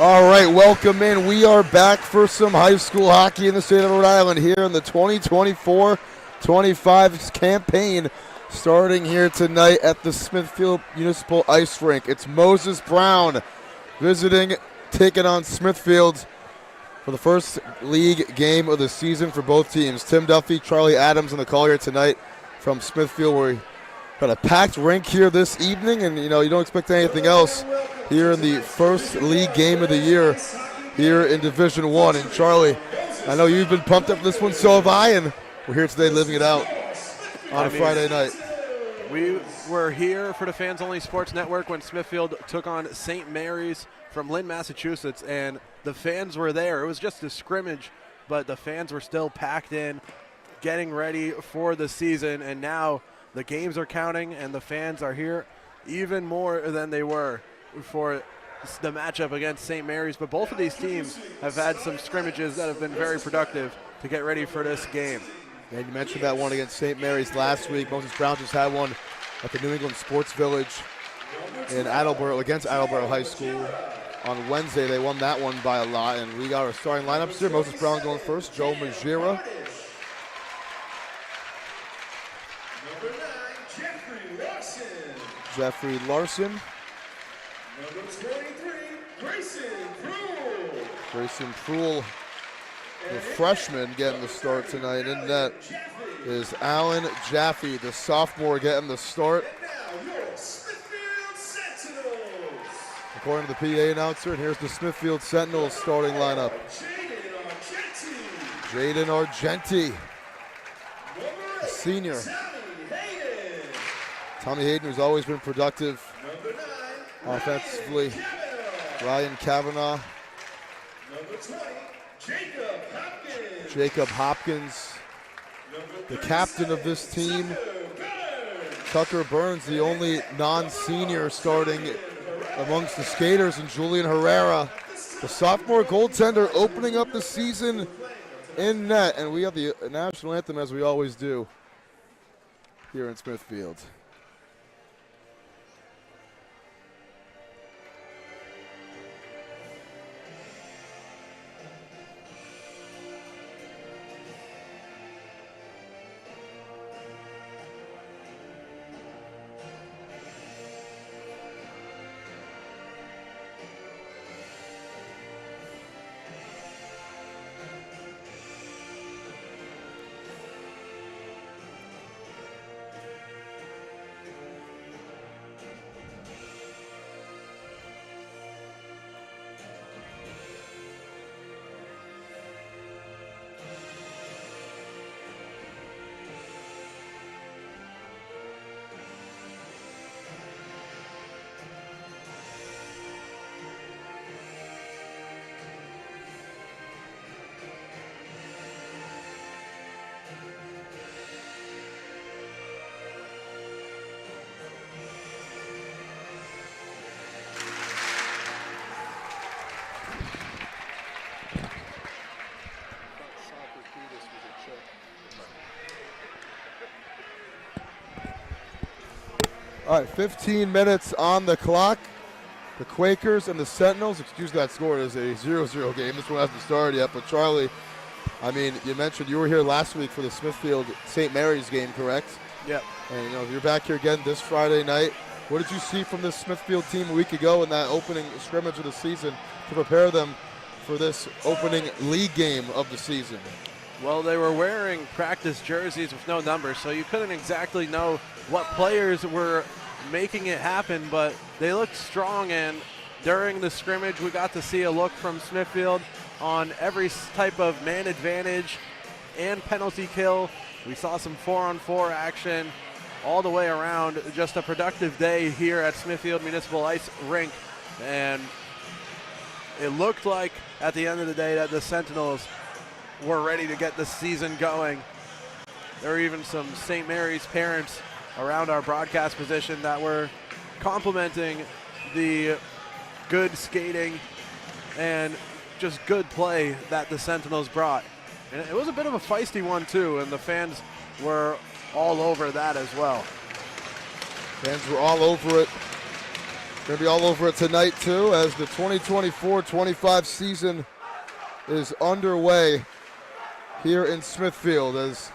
All right, welcome in. We are back for some high school hockey in the state of Rhode Island here in the 2024-25 campaign, starting here tonight at the Smithfield Municipal Ice Rink. It's Moses Brown visiting, taking on Smithfield for the first league game of the season for both teams. Tim Duffy, Charlie Adams on the call here tonight from Smithfield. We're got a packed rink here this evening, and you don't expect anything else here in the first league game of the year here in Division I. And Charlie, I know you've been pumped up for this one, so have I, and we're here today living it out on a Friday night. We were here for the Fans Only Sports Network when Smithfield took on St. Mary's from Lynn, Massachusetts, and the fans were there. It was just a scrimmage, but the fans were still packed in, getting ready for the season, and now the games are counting and the fans are here even more than they were for the matchup against St. Mary's. But both of these teams have had some scrimmages that have been very productive to get ready for this game. And you mentioned that one against St. Mary's last week. Moses Brown just had one at the New England Sports Village in Attleboro against Attleboro High School. On Wednesday, they won that one by a lot, and we got our starting lineups here. Moses Brown going first, Joe Majira. Jeffrey Larson. Number 23, Grayson Pruill. Grayson Pruill, the freshman, getting the start tonight. In net is Alan Jaffe, the sophomore, getting the start. And now your Smithfield Sentinels. According to the PA announcer, and here's the Smithfield Sentinels starting lineup. Jaden Argenti, the senior. Tommy Hayden, who's always been productive offensively. Ryan Kavanaugh. Number 20, Jacob Hopkins. Jacob Hopkins, the captain of this team. Tucker Burns, the only non-senior starting amongst the skaters, and Julian Herrera, the sophomore goaltender, opening up the season in net. And we have the national anthem, as we always do, here in Smithfield. All right, 15 minutes on the clock. The Quakers and the Sentinels, excuse that score, it is a 0-0 game. This one hasn't started yet, but Charlie, I mean, you mentioned you were here last week for the Smithfield St. Mary's game, correct? Yep. And you're back here again this Friday night. What did you see from this Smithfield team a week ago in that opening scrimmage of the season to prepare them for this opening league game of the season? Well, they were wearing practice jerseys with no numbers, so you couldn't exactly know what players were making it happen, but they looked strong, and during the scrimmage we got to see a look from Smithfield on every type of man advantage and penalty kill. We saw some 4-on-4 action all the way around. Just a productive day here at Smithfield Municipal Ice Rink, and it looked like at the end of the day that the Sentinels were ready to get the season going. There were even some St. Mary's parents around our broadcast position that were complimenting the good skating and just good play that the Sentinels brought. And it was a bit of a feisty one too, and the fans were all over that as well. Fans were all over it. Going to be all over it tonight, too, as the 2024-25 season is underway here in Smithfield. As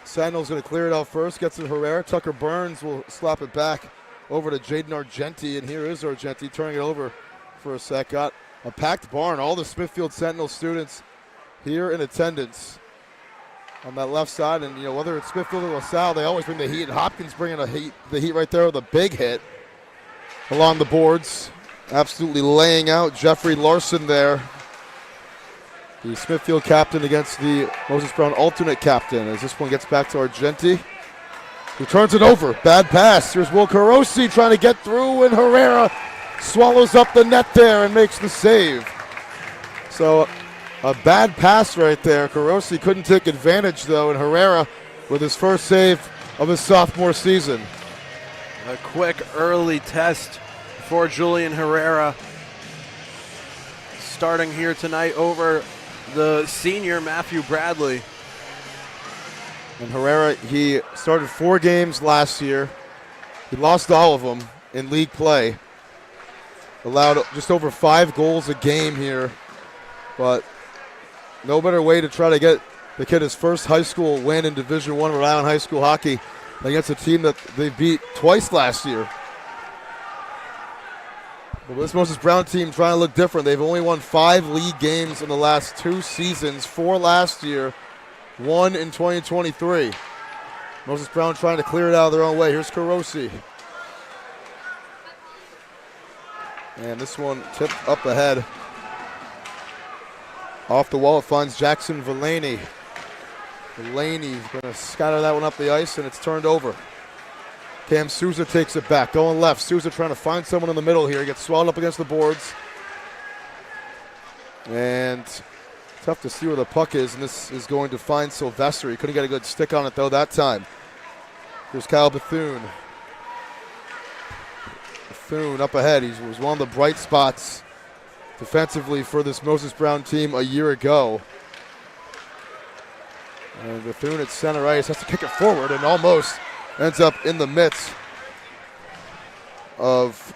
Sentinel's going to clear it out first, gets it Herrera. Tucker Burns will slap it back over to Jaden Argenti, and here is Argenti turning it over for a sec. Got a packed barn. All the Smithfield Sentinel students here in attendance on that left side. And, whether it's Smithfield or LaSalle, they always bring the heat. And Hopkins bringing the heat right there with a big hit along the boards. Absolutely laying out Jeffrey Larson there. The Smithfield captain against the Moses Brown alternate captain, as this one gets back to Argenti, who turns it over. Bad pass. Here's Will Carosi trying to get through, and Herrera swallows up the net there and makes the save. So a bad pass right there. Carosi couldn't take advantage, though, and Herrera with his first save of his sophomore season. A quick early test for Julian Herrera, starting here tonight over the senior Matthew Bradley. And Herrera, he started 4 games last year. He lost all of them in league play. Allowed just over 5 goals a game here. But no better way to try to get the kid his first high school win in Division I Rhode Island high school hockey against a team that they beat twice last year. But this Moses Brown team trying to look different. They've only won 5 league games in the last 2 seasons, 4 last year, 1 in 2023. Moses Brown trying to clear it out of their own way. Here's Carosi. And this one tipped up ahead. Off the wall, it finds Jackson Villaney. Villaney's going to scatter that one up the ice, and it's turned over. Cam Souza takes it back, going left. Souza trying to find someone in the middle here. He gets swallowed up against the boards. And tough to see where the puck is, and this is going to find Sylvester. He couldn't get a good stick on it, though, that time. Here's Kyle Bethune. Bethune up ahead. He was one of the bright spots defensively for this Moses Brown team a year ago. And Bethune at center ice has to kick it forward and almost ends up in the midst of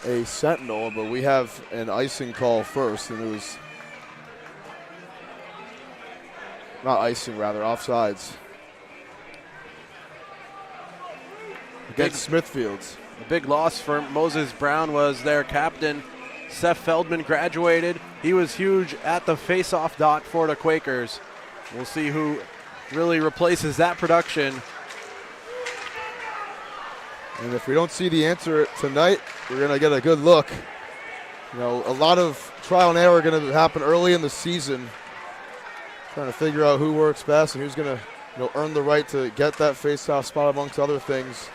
a Sentinel, but we have an icing call first, and it was not icing, rather, offsides against Smithfields. A big loss for Moses Brown was their captain. Seth Feldman graduated. He was huge at the face-off dot for the Quakers. We'll see who really replaces that production. And if we don't see the answer tonight, we're going to get a good look. A lot of trial and error going to happen early in the season, trying to figure out who works best and who's going to earn the right to get that face-off spot amongst other things.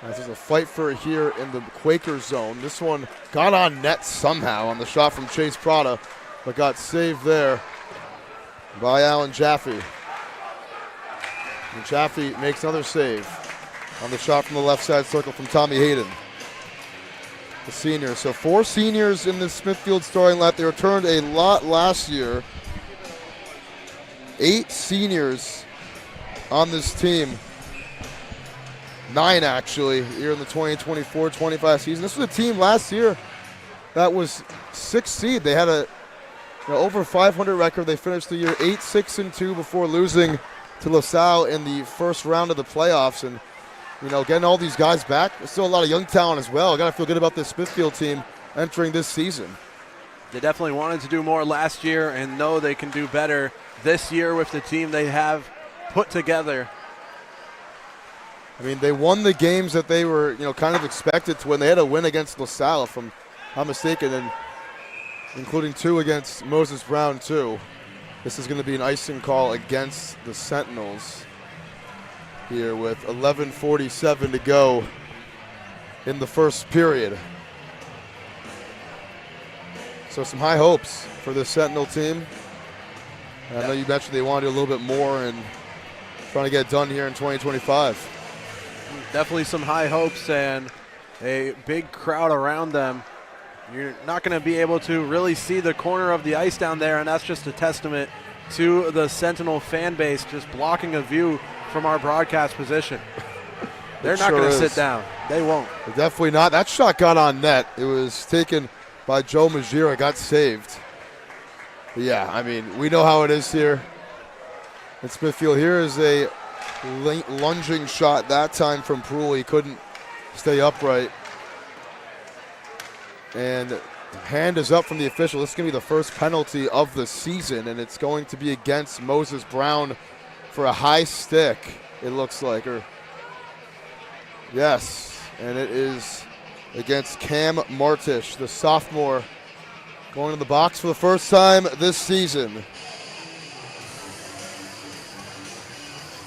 As there's a fight for it here in the Quaker zone. This one got on net somehow on the shot from Chase Prada, but got saved there by Alan Jaffe. And Jaffe makes another save on the shot from the left side circle from Tommy Hayden, the senior. So 4 seniors in this Smithfield starting lineup. They returned a lot last year. 8 seniors on this team. 9 actually here in the 2024-25 season. This was a team last year that was 6th seed. They had a over 500 record. They finished the year 8-6-2 before losing to LaSalle in the first round of the playoffs. And getting all these guys back. There's still a lot of young talent as well. Got to feel good about this Smithfield team entering this season. They definitely wanted to do more last year and know they can do better this year with the team they have put together. I mean, they won the games that they were, kind of expected to win. They had a win against LaSalle, if I'm not mistaken, and including 2 against Moses Brown, too. This is going to be an icing call against the Sentinels here with 11:47 to go in the first period. So some high hopes for this Sentinel team. And I know you mentioned they want to do a little bit more and trying to get it done here in 2025. Definitely some high hopes and a big crowd around them. You're not going to be able to really see the corner of the ice down there, and that's just a testament to the Sentinel fan base just blocking a view from our broadcast position. They're It not sure going to is. sit down. They won't. Definitely not. That shot got on net. It was taken by Joe Majira, got saved. But yeah, I mean, we know how it is here in Smithfield. Here is a lunging shot that time from Proulx. He couldn't stay upright. And hand is up from the official. This is going to be the first penalty of the season, and it's going to be against Moses Brown for a high stick, it looks like. Yes, and it is against Cam Martish, the sophomore, going to the box for the first time this season.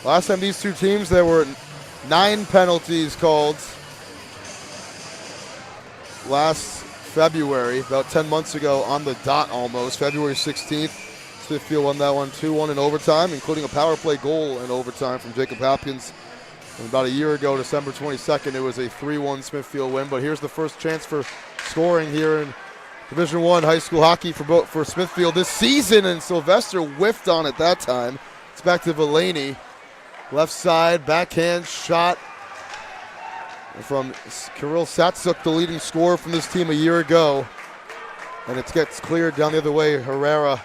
Last time these two teams, there were 9 penalties called last February, about 10 months ago on the dot almost. February 16th, Smithfield won that one 2-1 in overtime, including a power play goal in overtime from Jacob Hopkins. And about a year ago, December 22nd, it was a 3-1 Smithfield win. But here's the first chance for scoring here in Division I high school hockey for Smithfield this season, and Sylvester whiffed on it that time. It's back to Villaney. Left side, backhand shot from Kirill Satsuk, the leading scorer from this team a year ago. And it gets cleared down the other way. Herrera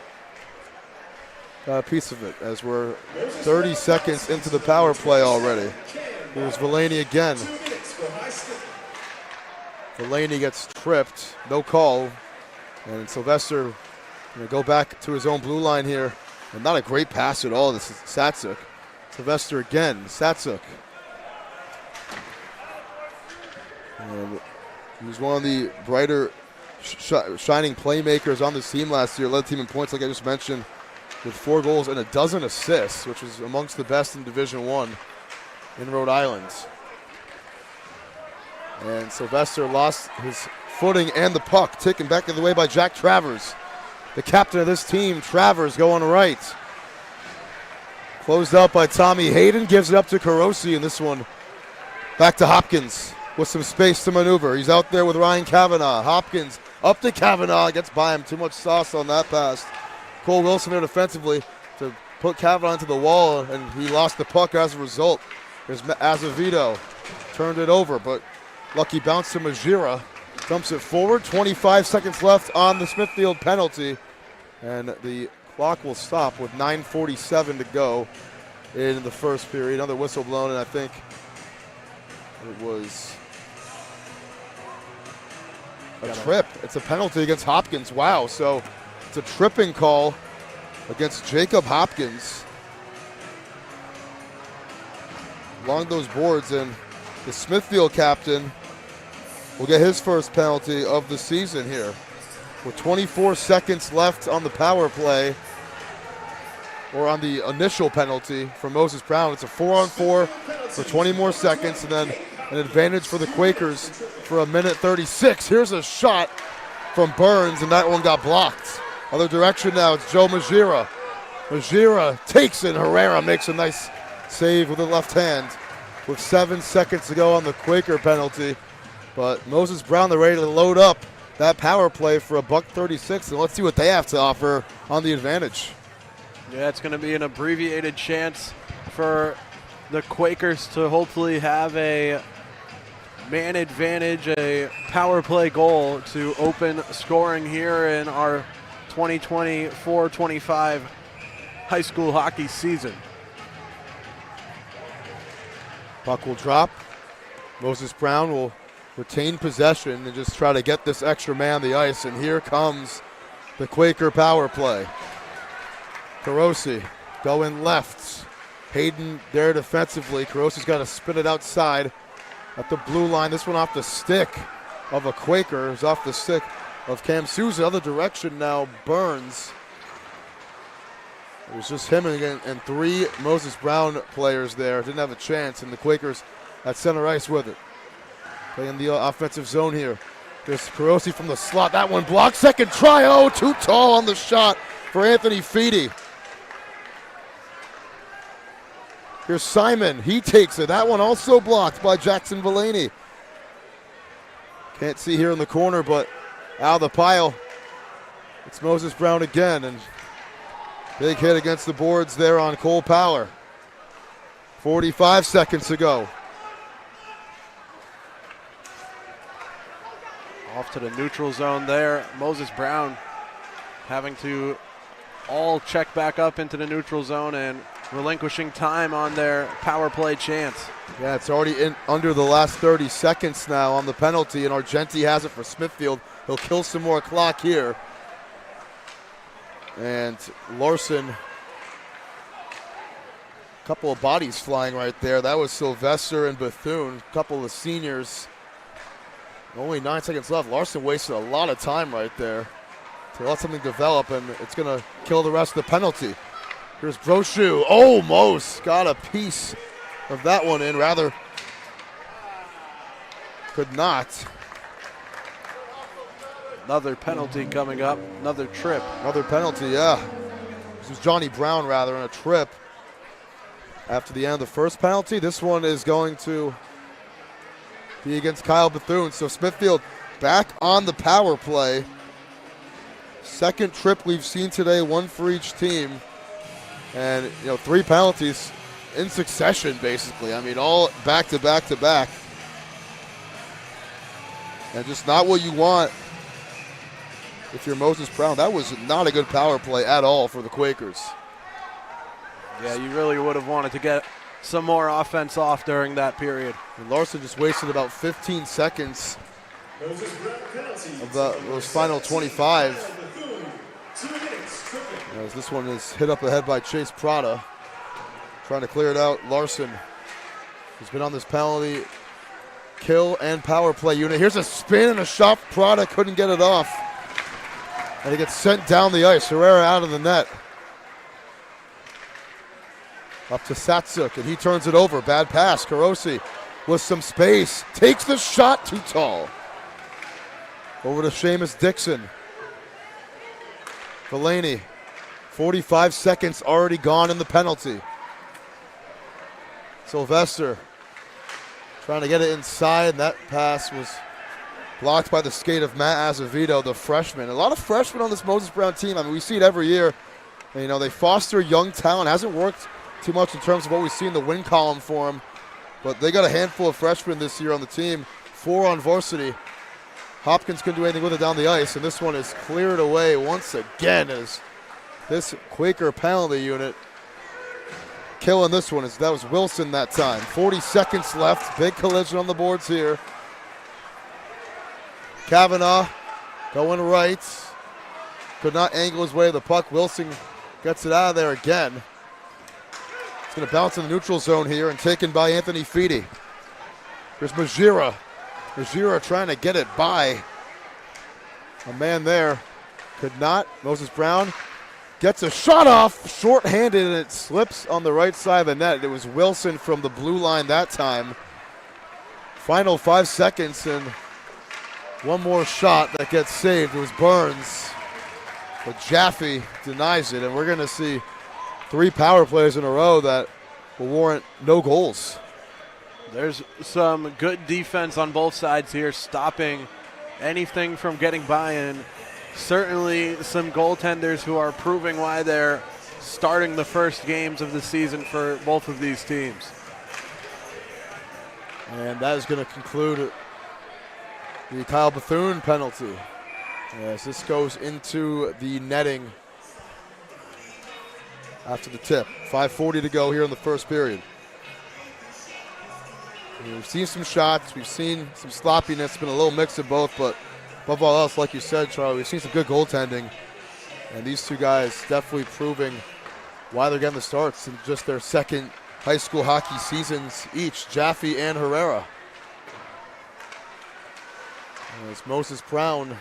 got a piece of it as we're 30 seconds into the power play already. Here's Villaney again. Villaney gets tripped, no call. And Sylvester going to go back to his own blue line here. And not a great pass at all. This is Satsuk. Sylvester again, Satsuk. And he was one of the brighter, shining playmakers on this team last year. Led the team in points, like I just mentioned, with 4 goals and a dozen assists, which was amongst the best in Division I in Rhode Island. And Sylvester lost his footing and the puck, taken back the other way by Jack Travers. The captain of this team, Travers, going right. Closed out by Tommy Hayden, gives it up to Carosi, and this one back to Hopkins with some space to maneuver. He's out there with Ryan Kavanaugh. Hopkins up to Kavanaugh, gets by him. Too much sauce on that pass. Cole Wilson there defensively to put Kavanaugh into the wall, and he lost the puck as a result. There's Azevedo, turned it over, but lucky bounce to Majira. Dumps it forward, 25 seconds left on the Smithfield penalty, and the clock will stop with 9:47 to go in the first period. Another whistle blown, and I think it was a trip. It's a penalty against Hopkins. Wow, so it's a tripping call against Jacob Hopkins along those boards, and the Smithfield captain will get his first penalty of the season here. With 24 seconds left on the power play, or on the initial penalty for Moses Brown. It's a 4-on-4 for 20 more seconds, and then an advantage for the Quakers for 1:36. Here's a shot from Burns, and that one got blocked. Other direction now, it's Joe Majira. Majira takes it. Herrera makes a nice save with the left hand with 7 seconds to go on the Quaker penalty. But Moses Brown, they're ready to load up that power play for $1:36, and let's see what they have to offer on the advantage. Yeah, it's going to be an abbreviated chance for the Quakers to hopefully have a man advantage, a power play goal to open scoring here in our 2024-25 high school hockey season. Puck will drop. Moses Brown will retain possession and just try to get this extra man on the ice, and here comes the Quaker power play. Carosi going left. Hayden there defensively. Carosi's got to spin it outside at the blue line. This one off the stick of a Quaker. It's off the stick of Cam Souza. Other direction now, Burns. It was just him and 3 Moses Brown players there. Didn't have a chance, and the Quakers at center ice with it. Playing the offensive zone here. There's Carosi from the slot. That one blocked. Second try. Oh, too tall on the shot for Anthony Feedy. Here's Simon. He takes it. That one also blocked by Jackson Villaney. Can't see here in the corner, but out of the pile, it's Moses Brown again. And big hit against the boards there on Cole Power. 45 seconds to go. off to the neutral zone there. Moses Brown having to all check back up into the neutral zone and relinquishing time on their power play chance. Yeah, it's already in under the last 30 seconds now on the penalty, and Argenti has it for Smithfield. He'll kill some more clock here. And Larson, a couple of bodies flying right there. That was Sylvester and Bethune, a couple of seniors. Only 9 seconds left. Larson wasted a lot of time right there to let something develop, and it's going to kill the rest of the penalty. Here's Brochu. Almost got a piece of that one in. Rather, could not. Another penalty coming up. Another trip. Another penalty, yeah. This was Johnny Brown, rather, on a trip after the end of the first penalty. This one is going to be against Kyle Bethune. So Smithfield back on the power play. Second trip we've seen today, one for each team. And, 3 penalties in succession, basically. I mean, all back to back to back. And just not what you want if you're Moses Brown. That was not a good power play at all for the Quakers. Yeah, you really would have wanted to get some more offense off during that period. And Larson just wasted about 15 seconds Moses Brown penalty. of those final 25. 2 minutes, tripping. As this one is hit up ahead by Chase Prada. Trying to clear it out. Larson has been on this penalty kill and power play unit. Here's a spin and a shot. Prada couldn't get it off. And he gets sent down the ice. Herrera out of the net. Up to Satsuk, and he turns it over. Bad pass. Karosi with some space. Takes the shot, too tall. Over to Seamus Dixon. Delaney, 45 seconds already gone in the penalty. Sylvester trying to get it inside. That pass was blocked by the skate of Matt Azevedo, the freshman. A lot of freshmen on this Moses Brown team. I mean, we see it every year. And, they foster young talent. Hasn't worked too much in terms of what we see in the win column for them. But they got a handful of freshmen this year on the team. 4 on varsity. Hopkins couldn't do anything with it down the ice, and this one is cleared away once again as this Quaker penalty unit killing this one. That was Wilson that time. 40 seconds left. Big collision on the boards here. Kavanaugh going right. Could not angle his way to the puck. Wilson gets it out of there again. It's going to bounce in the neutral zone here and taken by Anthony Feedy. Here's Majira. Majira trying to get it by a man there. Could not. Moses Brown gets a shot off, short-handed, and it slips on the right side of the net. It was Wilson from the blue line that time. Final 5 seconds, and one more shot that gets saved. It was Burns, but Jaffe denies it, and we're going to see 3 power plays in a row that will warrant no goals. There's some good defense on both sides here, stopping anything from getting by, and certainly some goaltenders who are proving why they're starting the first games of the season for both of these teams. And that is going to conclude the Kyle Bethune penalty as this goes into the netting after the tip. 5:40 to go here in the first period. We've seen some shots, we've seen some sloppiness, been a little mix of both, but above all else, like you said, Charlie, we've seen some good goaltending. And these two guys definitely proving why they're getting the starts in just their second high school hockey seasons each, Jaffe and Herrera. And it's Moses Brown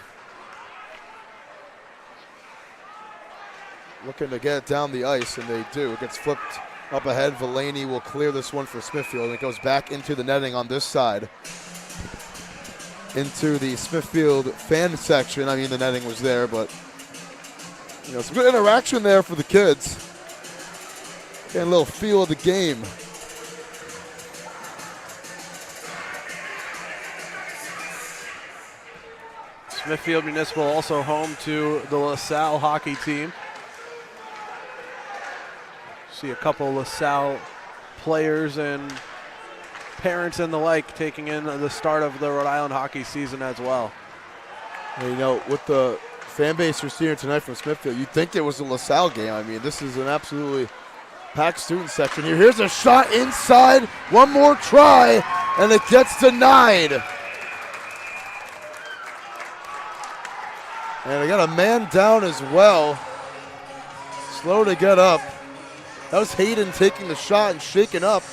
looking to get it down the ice, and they do. It gets flipped up ahead. Villaney will clear this one for Smithfield, and it goes back into the netting on this side. Into the Smithfield fan section. I mean, the netting was there, but some good interaction there for the kids. Getting a little feel of the game. Smithfield Municipal also home to the LaSalle hockey team. See a couple LaSalle players and parents and the like taking in the start of the Rhode Island hockey season as well. And, you know, with the fan base you're seeing tonight from Smithfield, you'd think it was a LaSalle game. I mean, this is an absolutely packed student section here. Here's a shot inside. One more try, and it gets denied. And they got a man down as well. Slow to get up. That was Hayden taking the shot and shaking up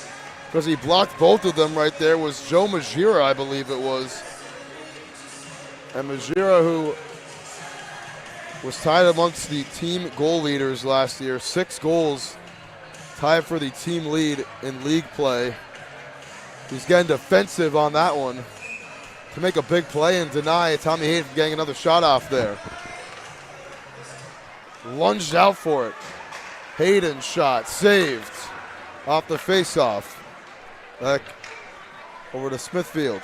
because he blocked both of them right there. Was Joe Majira, I believe it was. And Majira, who was tied amongst the team goal leaders last year, 6 goals, tied for the team lead in league play. He's getting defensive on that one to make a big play and deny Tommy Hayden from getting another shot off there. Lunged out for it. Hayden shot, saved off the faceoff. Back over to Smithfield.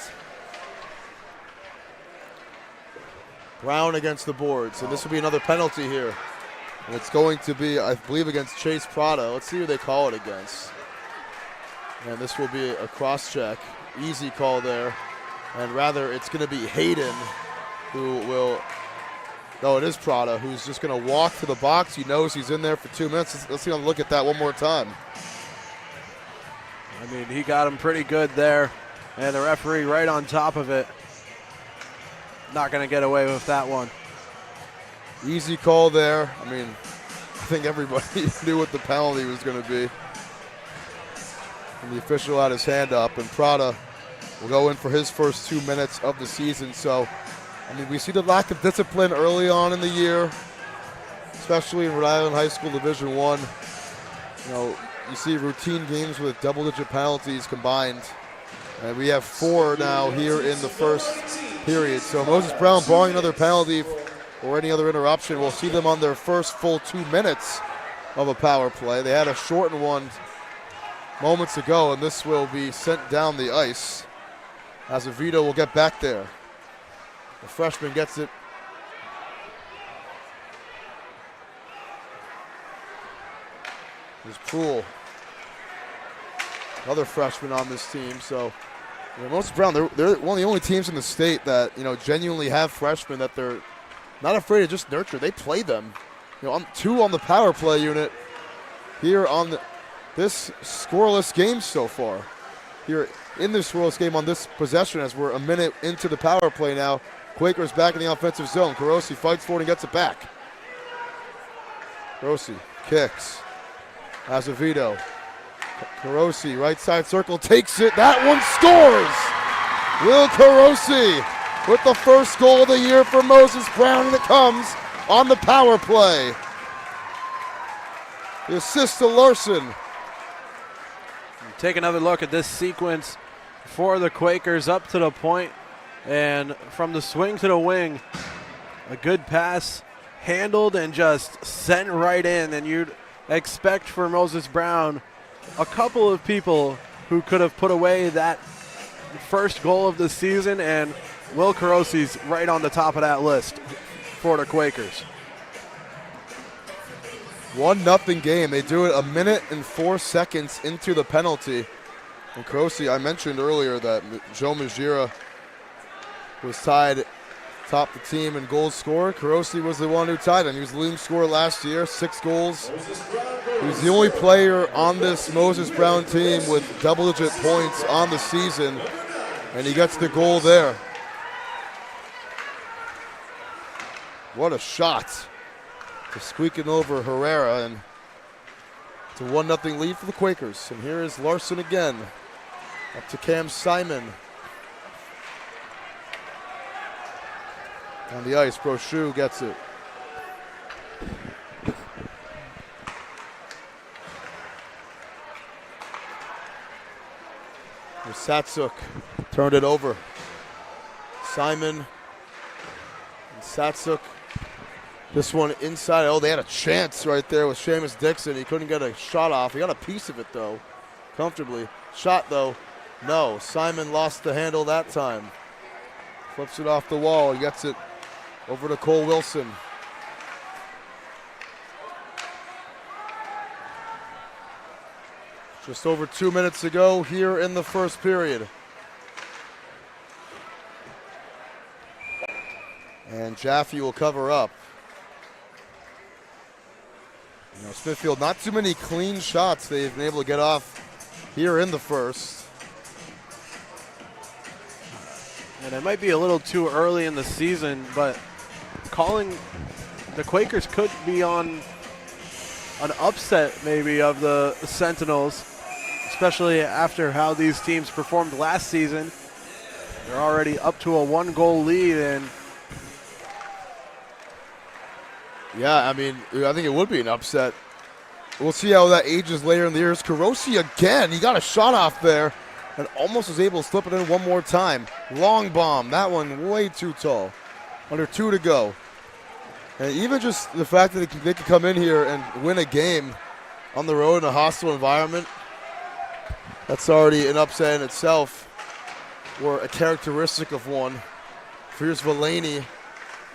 Brown against the boards, and this will be another penalty here. And it's going to be, I believe, against Chase Prada. Let's see who they call it against. And this will be a cross-check. Easy call there. And rather, it's going to be Hayden who will, no, it is Prada, who's just going to walk to the box. He knows he's in there for 2 minutes. Let's see him look at that one more time. I mean, he got him pretty good there, and the referee right on top of it. Not going to get away with that one. Easy call there. I mean, I think everybody knew what the penalty was going to be. And the official had his hand up, and Prada will go in for his first 2 minutes of the season. So, I mean, we see the lack of discipline early on in the year, especially in Rhode Island High School Division I. You know, you see routine games with double-digit penalties combined. And we have 4 now here in the first period. So Moses Brown, barring another penalty or any other interruption, we'll see them on their first full 2 minutes of a power play. They had a shortened one moments ago, and this will be sent down the ice. Azevedo will get back there. The freshman gets it. There's Poole, another freshman on this team. So, you know, Moses Brown, they're one of the only teams in the state that, you know, genuinely have freshmen that they're not afraid to just nurture. They play them. You know, 2 on the power play unit here on this scoreless game so far. Here in this scoreless game on this possession as we're a minute into the power play now. Quakers back in the offensive zone. Carosi fights for it and gets it back. Carosi kicks. Azevedo. Carosi, right side circle, takes it. That one scores! Will Carosi with the first goal of the year for Moses Brown, and it comes on the power play. The assist to Larson. Take another look at this sequence for the Quakers up to the point, and from the swing to the wing, a good pass handled and just sent right in, and you'd expect for Moses Brown a couple of people who could have put away that first goal of the season, and Will Carosi's right on the top of that list for the Quakers. 1-0 game. They do it a minute and 4 seconds into the penalty. And Carosi, I mentioned earlier that Joe Majira was tied top the team in goals scored. Carosi was the one who tied him. He was the leading scorer last year, 6 goals. He was the only player on this Moses Brown team with double-digit points on the season, and he gets the goal there. What a shot to squeaking over Herrera, and it's a 1-0 lead for the Quakers. And here is Larson again, up to Cam Simon. On the ice, Brochu gets it. Satsuk turned it over. Simon and Satsuk. This one inside. Oh, they had a chance right there with Seamus Dixon. He couldn't get a shot off. He got a piece of it, though, comfortably. Shot, though, no. Simon lost the handle that time. Flips it off the wall. He gets it over to Cole Wilson. Just over 2 minutes to go here in the first period. And Jaffe will cover up. You know, Smithfield, not too many clean shots they've been able to get off here in the first. And it might be a little too early in the season, but calling the Quakers could be on an upset maybe of the Sentinels, especially after how these teams performed last season. They're already up to a 1-goal lead, and yeah, I mean, I think it would be an upset. We'll see how that ages later in the year. Carosi again. He got a shot off there and almost was able to slip it in one more time. Long bomb. That one way too tall. Under 2 to go. And even just the fact that they could come in here and win a game on the road in a hostile environment, that's already an upset in itself, or a characteristic of one. Here's Villaney,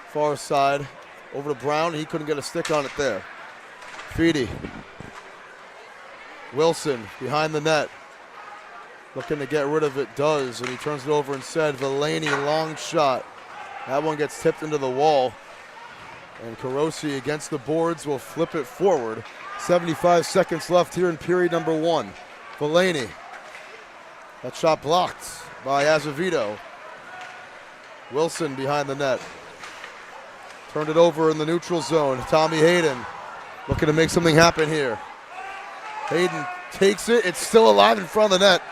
far side. Over to Brown, he couldn't get a stick on it there. Feedy. Wilson behind the net. Looking to get rid of it, does, and he turns it over instead. Villaney, long shot. That one gets tipped into the wall. And Carosi against the boards will flip it forward. 75 seconds left here in period number 1. Villaney. That shot blocked by Azevedo. Wilson behind the net. Turned it over in the neutral zone. Tommy Hayden looking to make something happen here. Hayden takes it. It's still alive in front of the net.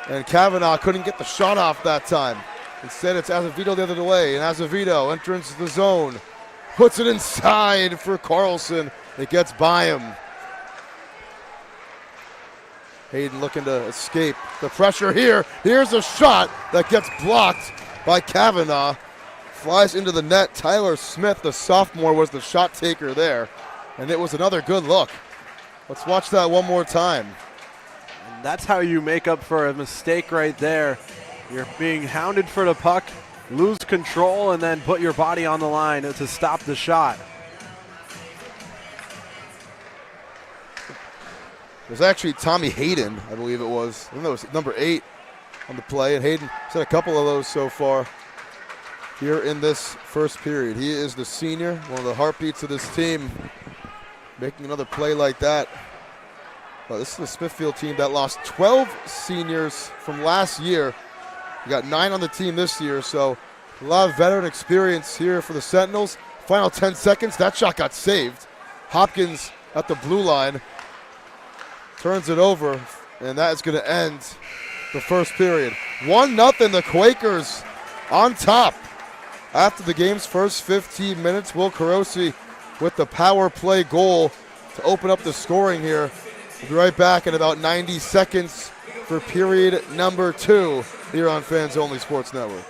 And Kavanaugh couldn't get the shot off that time. Instead, it's Azevedo the other way. And Azevedo enters the zone. Puts it inside for Carlson. It gets by him. Hayden looking to escape the pressure here. Here's a shot that gets blocked by Kavanaugh. Flies into the net. Tyler Smith, the sophomore, was the shot taker there. And it was another good look. Let's watch that one more time. and that's how you make up for a mistake right there. You're being hounded for the puck, lose control, and then put your body on the line to stop the shot. It was actually Tommy Hayden, I believe it was. I think that was number 8 on the play, and Hayden had a couple of those so far here in this first period. He is the senior, one of the heartbeats of this team, making another play like that. Well, this is the Smithfield team that lost 12 seniors from last year. We got 9 on the team this year, so a lot of veteran experience here for the Sentinels. Final 10 seconds, that shot got saved. Hopkins at the blue line turns it over, and that is going to end the first period. 1-0, the Quakers on top. After the game's first 15 minutes, Will Carosi with the power play goal to open up the scoring here. We'll be right back in about 90 seconds for period number 2 here on Fans Only Sports Network.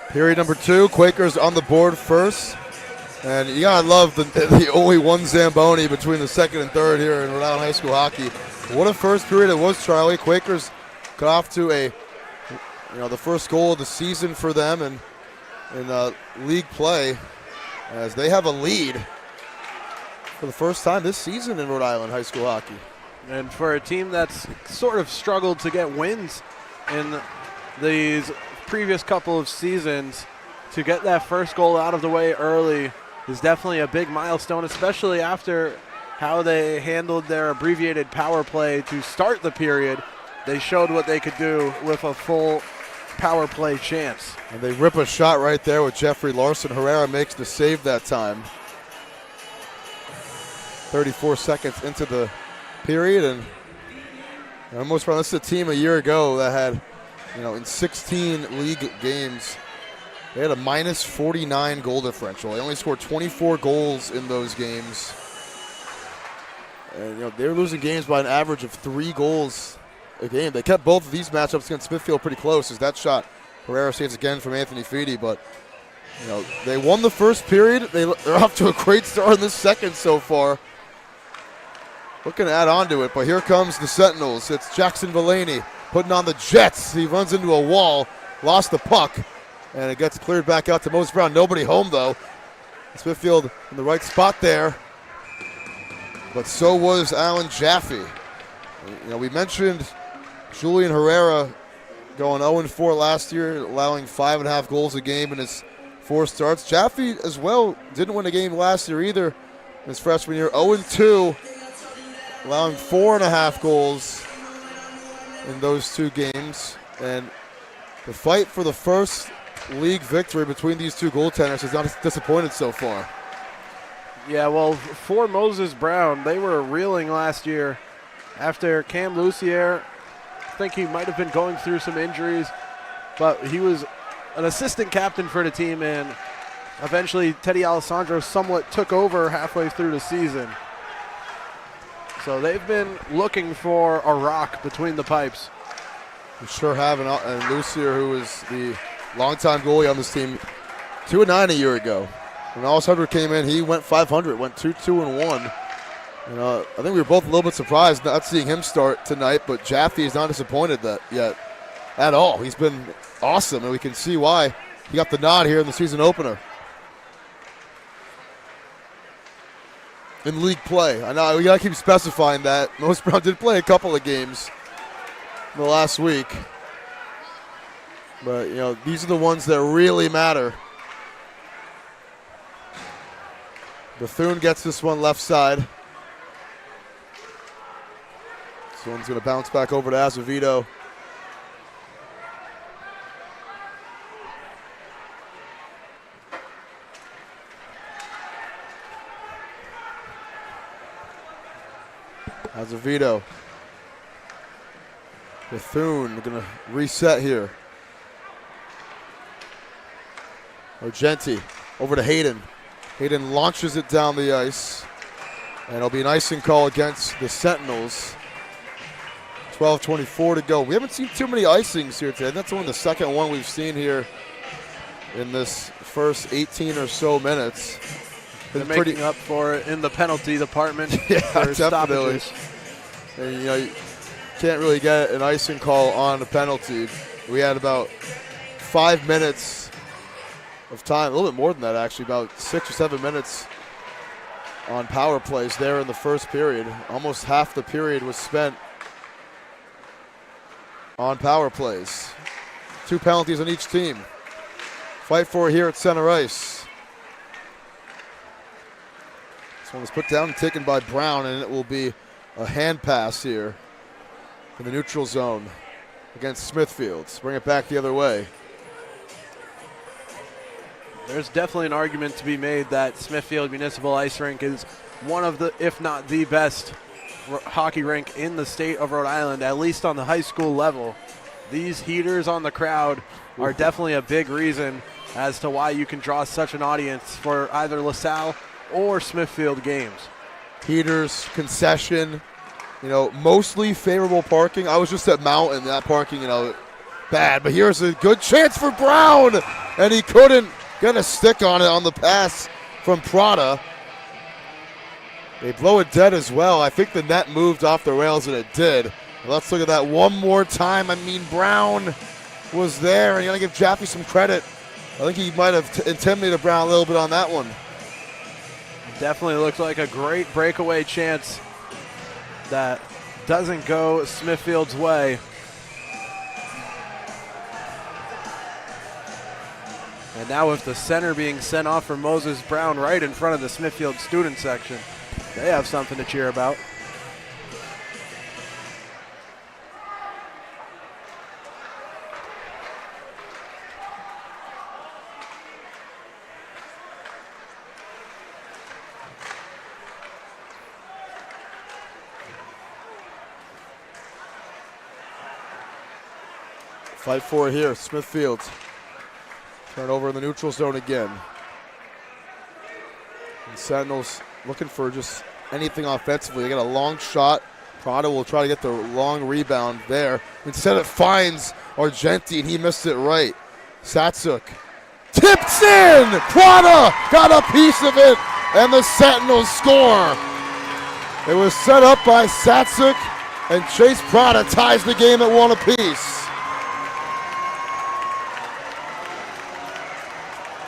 Period number 2, Quakers on the board first. And you gotta love the only one Zamboni between the second and third here in Rhode Island High School hockey. What a first period it was, Charlie. Quakers got off to a the first goal of the season for them in league play, as they have a lead for the first time this season in Rhode Island high school hockey. And for a team that's sort of struggled to get wins in these previous couple of seasons, to get that first goal out of the way early is definitely a big milestone, especially after how they handled their abbreviated power play to start the period. They showed what they could do with a full power play chance. And they rip a shot right there with Jeffrey Larson. Herrera makes the save that time. 34 seconds into the period, and almost this is a team a year ago that had, in 16 league games, they had a minus 49 goal differential. They only scored 24 goals in those games. And, they were losing games by an average of 3 goals a game. They kept both of these matchups against Smithfield pretty close, as that shot Herrera saves again from Anthony Feedy. But, they won the first period. They're off to a great start in the second so far. Looking to add on to it, but here comes the Sentinels. It's Jackson Villaney putting on the Jets. He runs into a wall, lost the puck, and it gets cleared back out to Moses Brown. Nobody home, though. Smithfield in the right spot there, but so was Alan Jaffe. We mentioned Julian Herrera going 0-4 last year, allowing 5.5 goals a game in his 4 starts. Jaffe as well didn't win a game last year either in his freshman year. 0-2. Allowing 4.5 goals in those 2 games. And the fight for the first league victory between these 2 goaltenders has not disappointed so far. Yeah, well, for Moses Brown, they were reeling last year after Cam Lucier. I think he might have been going through some injuries, but he was an assistant captain for the team, and eventually Teddy Alessandro somewhat took over halfway through the season. So they've been looking for a rock between the pipes. We sure have, and Lucier, who was the longtime goalie on this team, 2-9 a year ago. When Alessandro came in, he went 500, went 2-1. And I think we were both a little bit surprised not seeing him start tonight, but Jaffe is not disappointed that yet at all. He's been awesome, and we can see why he got the nod here in the season opener. In league play. I know we gotta keep specifying that. Moses Brown did play a couple of games in the last week. But, these are the ones that really matter. Bethune gets this one left side. This one's going to bounce back over to Azevedo. Azevedo. Bethune going to reset here. Argenti over to Hayden. Hayden launches it down the ice. And it'll be an icing call against the Sentinels. 12:24 to go. We haven't seen too many icings here today. That's only the second one we've seen here in this first 18 or so minutes. They're making up for it in the penalty department. Yeah, for definitely. stoppages. And, you can't really get an icing call on a penalty. We had about 5 minutes of time, a little bit more than that actually, about 6 or 7 minutes on power plays there in the first period. Almost half the period was spent on power plays. 2 penalties on each team. Fight for it here at center ice. This one was put down and taken by Brown, and it will be a hand pass here in the neutral zone against Smithfield. Bring it back the other way. There's definitely an argument to be made that Smithfield Municipal Ice Rink is one of the, if not the best hockey rink in the state of Rhode Island, at least on the high school level. These heaters on the crowd are definitely a big reason as to why you can draw such an audience for either LaSalle or Smithfield games. Heaters, concession, mostly favorable parking. I was just at Mountain, that parking, bad. But here's a good chance for Brown, and he couldn't get a stick on it on the pass from Prada. They blow it dead as well. I think the net moved off the rails, and it did. Let's look at that one more time. Brown was there, and you got to give Jaffe some credit. I think he might have intimidated Brown a little bit on that one. Definitely looked like a great breakaway chance that doesn't go Smithfield's way. And now with the center being sent off for Moses Brown right in front of the Smithfield student section, they have something to cheer about. Fight for it here, Smithfield. Turn over in the neutral zone again. And Sentinels looking for just anything offensively. They got a long shot. Prada will try to get the long rebound there. Instead it finds Argenti, and he missed it right. Satsuk tips in! Prada got a piece of it, and the Sentinels score. It was set up by Satsuk, and Chase Prada ties the game at 1 apiece.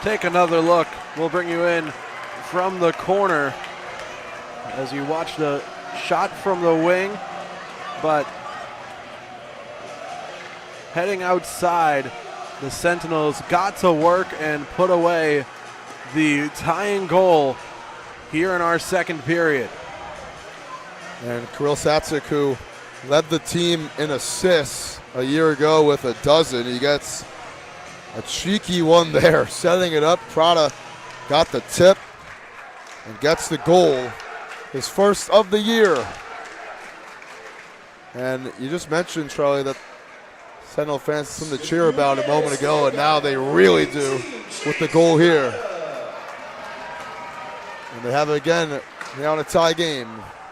Take another look. We'll bring you in from the corner as you watch the shot from the wing, but heading outside, the Sentinels got to work and put away the tying goal here in our second period. And Kirill Satsuk, who led the team in assists a year ago with a dozen, he gets a cheeky one there, setting it up. Prada got the tip and gets the goal, his first of the year. And you just mentioned, Charlie, that Sentinel fans had something to cheer about a moment ago, and now they really do with the goal here. And they have it again now in a tie game.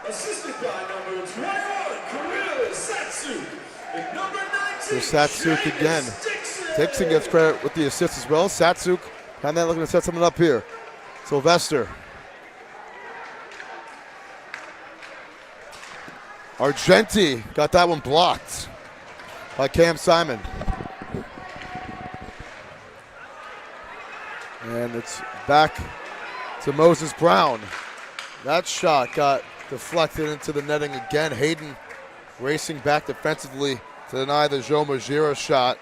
Assisted by number 21, Kirill Satsuk. And number 19, Here's Satsuk again. Dixon. Dixon gets credit with the assist as well. Satsuk, kind of looking to set something up here. Sylvester. Argenti got that one blocked by Cam Simon. And it's back to Moses Brown. That shot got deflected into the netting again. Hayden racing back defensively to deny the Joe Majira shot.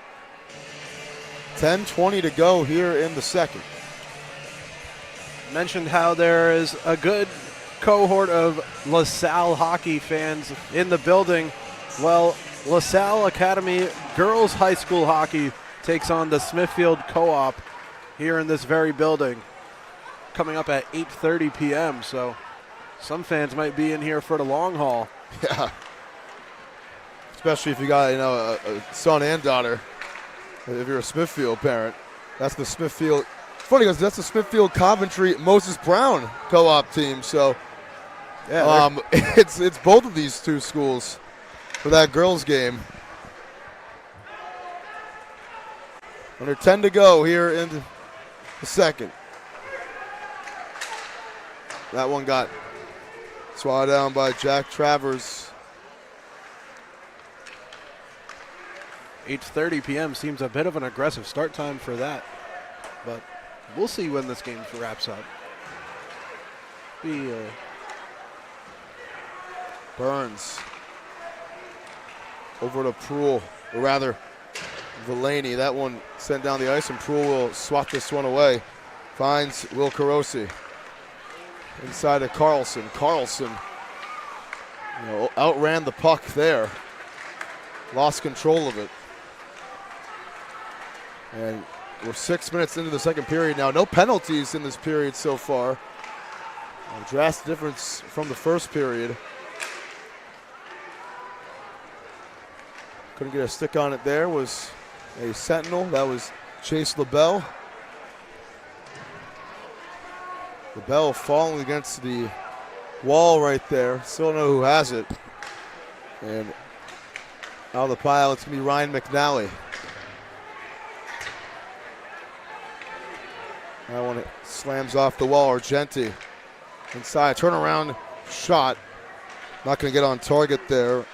10:20 to go here in the second. Mentioned how there is a good cohort of LaSalle hockey fans in the building. Well, LaSalle Academy Girls High School Hockey takes on the Smithfield Co-op here in this very building, coming up at 8:30 p.m. So some fans might be in here for the long haul. Yeah. Especially if you got, a son and daughter. If you're a Smithfield parent, that's the Smithfield. Funny because that's the Smithfield Coventry Moses Brown co-op team. So, yeah, it's both of these two schools for that girls game. Under 10 to go here in the second. That one got swatted down by Jack Travers. 8:30 p.m. seems a bit of an aggressive start time for that, but we'll see when this game wraps up. Burns over to Proul, or rather Delaney. That one sent down the ice, and Proul will swat this one away. Finds Will Carosi inside of Carlson. Carlson, outran the puck there, lost control of it. And we're 6 minutes into the second period now. No penalties in this period so far. A drastic difference from the first period. Couldn't get a stick on it there. Was a Sentinel. That was Chase LaBelle. LaBelle falling against the wall right there. Still don't know who has it. And out of the pile, it's going to be Ryan McNally. That one slams off the wall. Argenti inside. Turnaround shot. Not going to get on target there.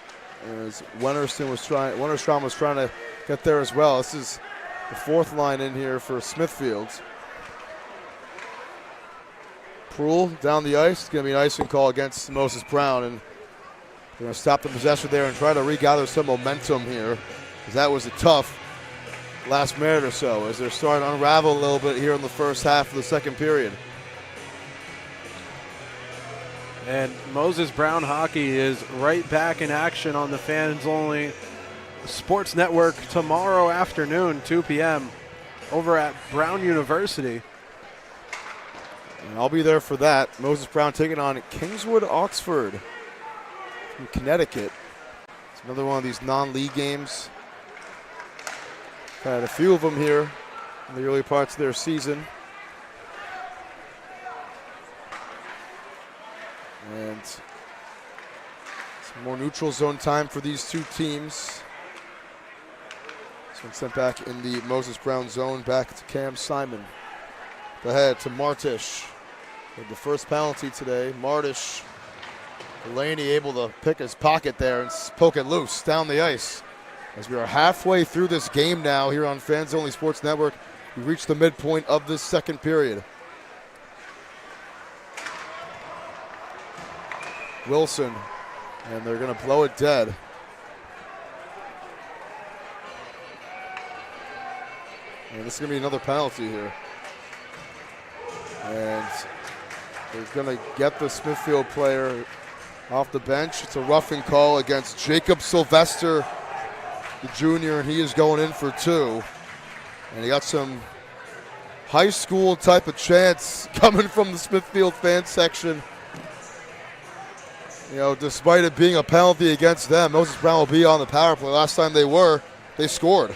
as Wennerstrom was trying to get there as well. This is the fourth line in here for Smithfield. Proul down the ice. It's going to be an icing call against Moses Brown, and they're going to stop the possession there and try to regather some momentum here, because that was a tough last minute or so as they're starting to unravel a little bit here in the first half of the second period. And Moses Brown hockey is right back in action on the Fans Only Sports Network tomorrow afternoon, 2 p.m. over at Brown University. And I'll be there for that. Moses Brown taking on Kingswood Oxford from Connecticut. It's another one of these non-league games. Had a few of them here in the early parts of their season. And some more neutral zone time for these two teams. This one sent back in the Moses Brown zone, back to Cam Simon. Ahead to Martish with the first penalty today. Martish, Delaney able to pick his pocket there and poke it loose down the ice. As we are halfway through this game now here on Fans Only Sports Network, we reached the midpoint of this second period. Wilson, and they're going to blow it dead. And this is going to be another penalty here. And they're going to get the Smithfield player off the bench. It's a roughing call against Jacob Sylvester, the junior, and he is going in for 2. And he got some high school type of chants coming from the Smithfield fan section. You know, despite it being a penalty against them, Moses Brown will be on the power play. Last time they scored.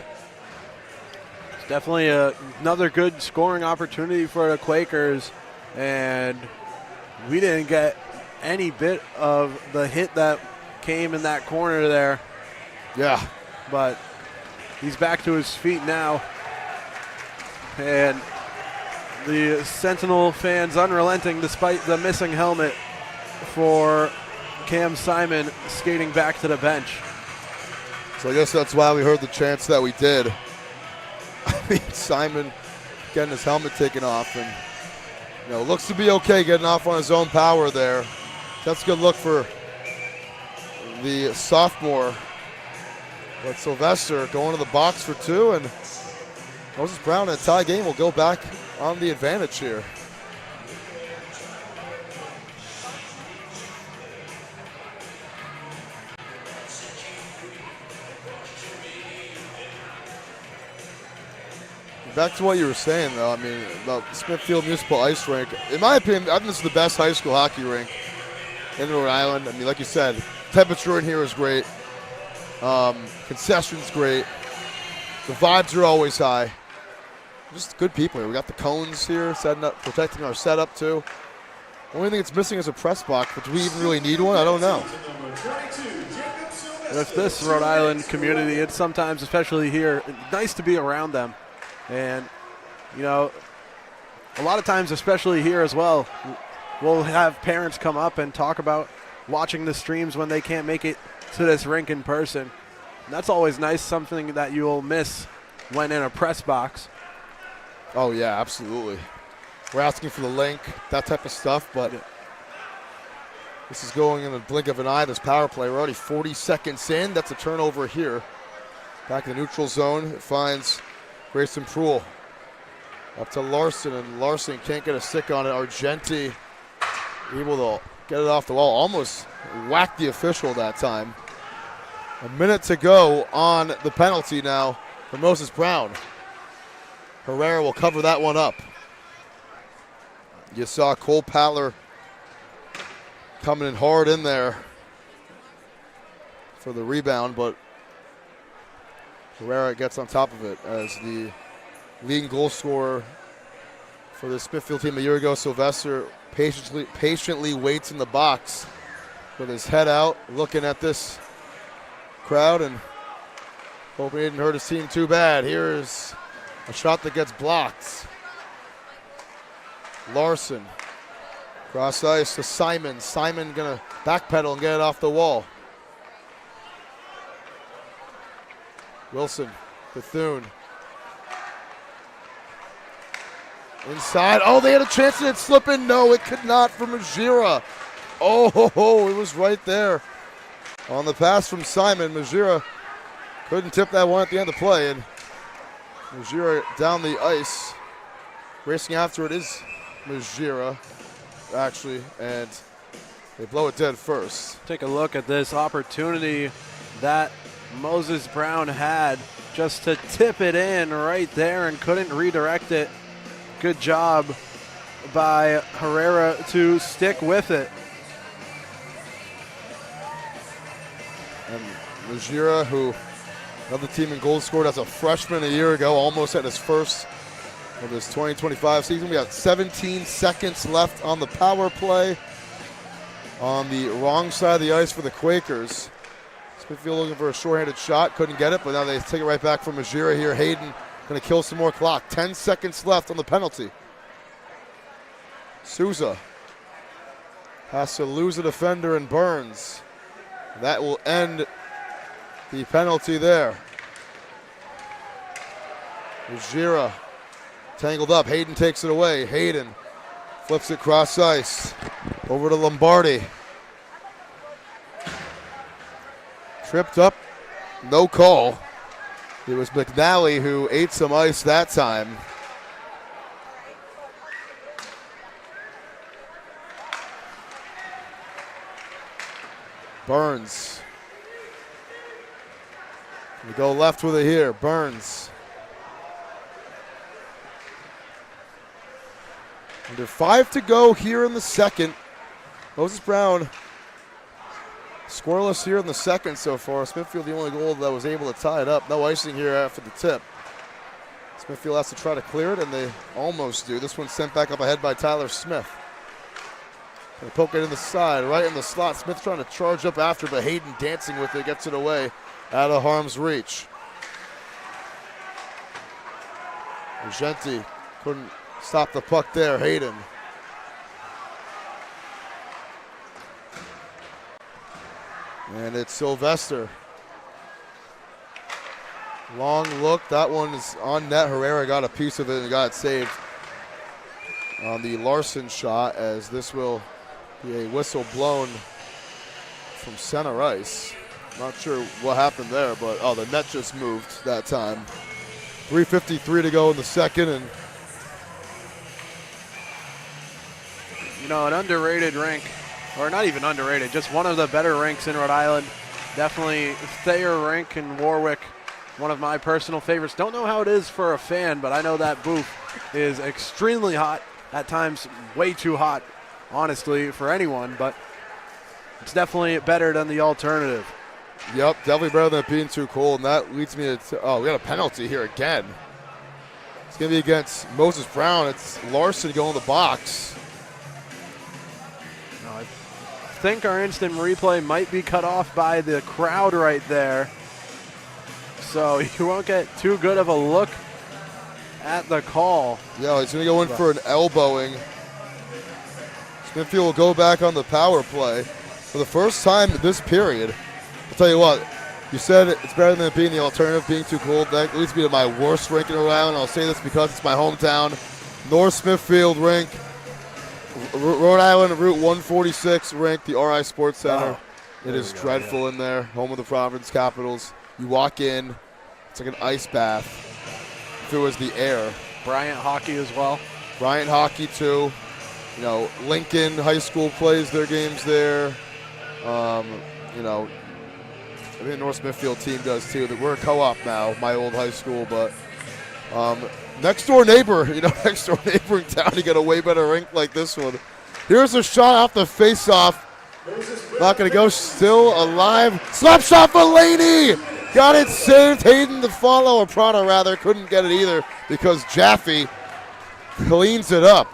It's definitely another good scoring opportunity for the Quakers, and we didn't get any bit of the hit that came in that corner there. Yeah. But he's back to his feet now, and the Sentinel fans unrelenting despite the missing helmet for Cam Simon skating back to the bench. So I guess that's why we heard the chants that we did. I mean, Simon getting his helmet taken off, and looks to be okay getting off on his own power there. That's a good look for the sophomore. But Sylvester going to the box for 2, and Moses Brown in a tie game will go back on the advantage here. Back to what you were saying, though, I mean, about Smithfield Municipal Ice Rink. In my opinion, I think this is the best high school hockey rink in Rhode Island. I mean, like you said, temperature in here is great. Concession's great. The vibes are always high. Just good people here. We got the cones here, setting up, protecting our setup, too. Only thing it's missing is a press box, but do we even really need one? I don't know. With this Rhode Island community, it's sometimes, especially here, nice to be around them. And, a lot of times, especially here as well, we'll have parents come up and talk about watching the streams when they can't make it to this rink in person. And that's always nice, something that you'll miss when in a press box. Oh, yeah, absolutely. We're asking for the link, that type of stuff, but this is going in the blink of an eye, this power play. We're already 40 seconds in. That's a turnover here. Back in the neutral zone, it finds Grayson Proul up to Larson, and Larson can't get a stick on it. Argenti able to get it off the wall, almost whacked the official that time. A minute to go on the penalty now for Moses Brown. Herrera will cover that one up. You saw Cole Paller coming in hard in there for the rebound, but Herrera gets on top of it as the leading goal scorer for the Smithfield team a year ago. Sylvester patiently waits in the box with his head out, looking at this crowd and hoping he didn't hurt his team too bad. Here's a shot that gets blocked. Larson, cross ice to Simon. Simon gonna backpedal and get it off the wall. Wilson, Bethune. Inside. Oh, they had a chance to slip in. No, it could not for Majira. Oh, it was right there. On the pass from Simon, Majira couldn't tip that one at the end of the play. And Majira down the ice. Racing after it is Majira, actually, and they blow it dead first. Take a look at this opportunity that Moses Brown had just to tip it in right there and couldn't redirect it. Good job by Herrera to stick with it. And Majira, who another team in goals scored as a freshman a year ago, almost had his first of this 2025 season. We got 17 seconds left on the power play on the wrong side of the ice for the Quakers. Smithfield looking for a short-handed shot, couldn't get it, but now they take it right back from Majira here. Hayden going to kill some more clock. 10 seconds left on the penalty. Souza has to lose a defender in Burns. That will end the penalty there. Majira tangled up. Hayden takes it away. Hayden flips it cross ice over to Lombardi. Tripped up, no call. It was McNally who ate some ice that time. Burns. We go left with it here. Burns. Under 5 to go here in the second. Moses Brown scoreless here in the second so far. Smithfield the only goal that was able to tie it up. No icing here after the tip. Smithfield has to try to clear it, and they almost do. This one's sent back up ahead by Tyler Smith. They poke it in the side, right in the slot. Smith trying to charge up after, but Hayden dancing with it, gets it away out of harm's reach. Argenti couldn't stop the puck there. Hayden. And it's Sylvester. Long look. That one is on net. Herrera got a piece of it and got it saved on the Larson shot, as this will be a whistle blown from center ice. Not sure what happened there, but the net just moved that time. 3:53 to go in the second, and you know, an underrated rink, or not even underrated, just one of the better rinks in Rhode Island. Definitely Thayer Rink in Warwick, one of my personal favorites. Don't know how it is for a fan, but I know that booth is extremely hot, at times way too hot, honestly, for anyone, but it's definitely better than the alternative. Yep, definitely better than it being too cold, and that leads me to, we got a penalty here again. It's going to be against Moses Brown. It's Larson going to the box. I think our instant replay might be cut off by the crowd right there, so you won't get too good of a look at the call. Yeah, he's going to go in for an elbowing. Smithfield will go back on the power play. For the first time this period, I'll tell you what, you said it's better than it being the alternative, being too cold. That leads me to my worst rink in Rhode Island. I'll say this because it's my hometown. North Smithfield rink, Rhode Island Route 146 rink, the RI Sports Center. It is dreadful in there, home of the Providence Capitals. You walk in, it's like an ice bath. If it was the air. Bryant hockey as well. Bryant hockey too. You know, Lincoln High School plays their games there. You know, I think the North Smithfield team does too. We're a co-op now, my old high school, but next door neighbor, next door neighboring town, you get a way better rink like this one. Here's a shot off the face-off. Not going to go, still alive. Slap shot for Laney. Got it saved. Hayden to follow, or Prada rather, couldn't get it either because Jaffe cleans it up.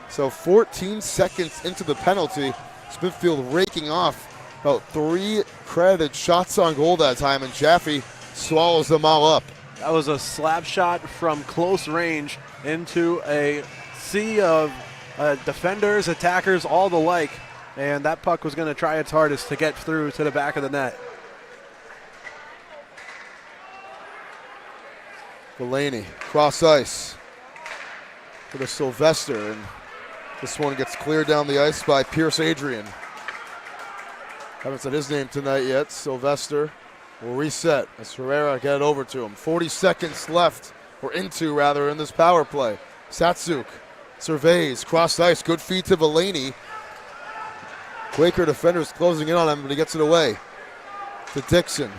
So 14 seconds into the penalty, Smithfield raking off about 3 credited shots on goal that time, and Jaffe swallows them all up. That was a slap shot from close range into a sea of defenders, attackers, all the like, and that puck was going to try its hardest to get through to the back of the net. Delaney, cross ice for the Sylvester, and this one gets cleared down the ice by Pierce Adrian. Haven't said his name tonight yet. Sylvester will reset as Herrera get it over to him. 40 seconds left, or into rather, in this power play. Satsuk surveys, cross ice, good feed to Delaney. Quaker defenders closing in on him, but he gets it away to Dixon.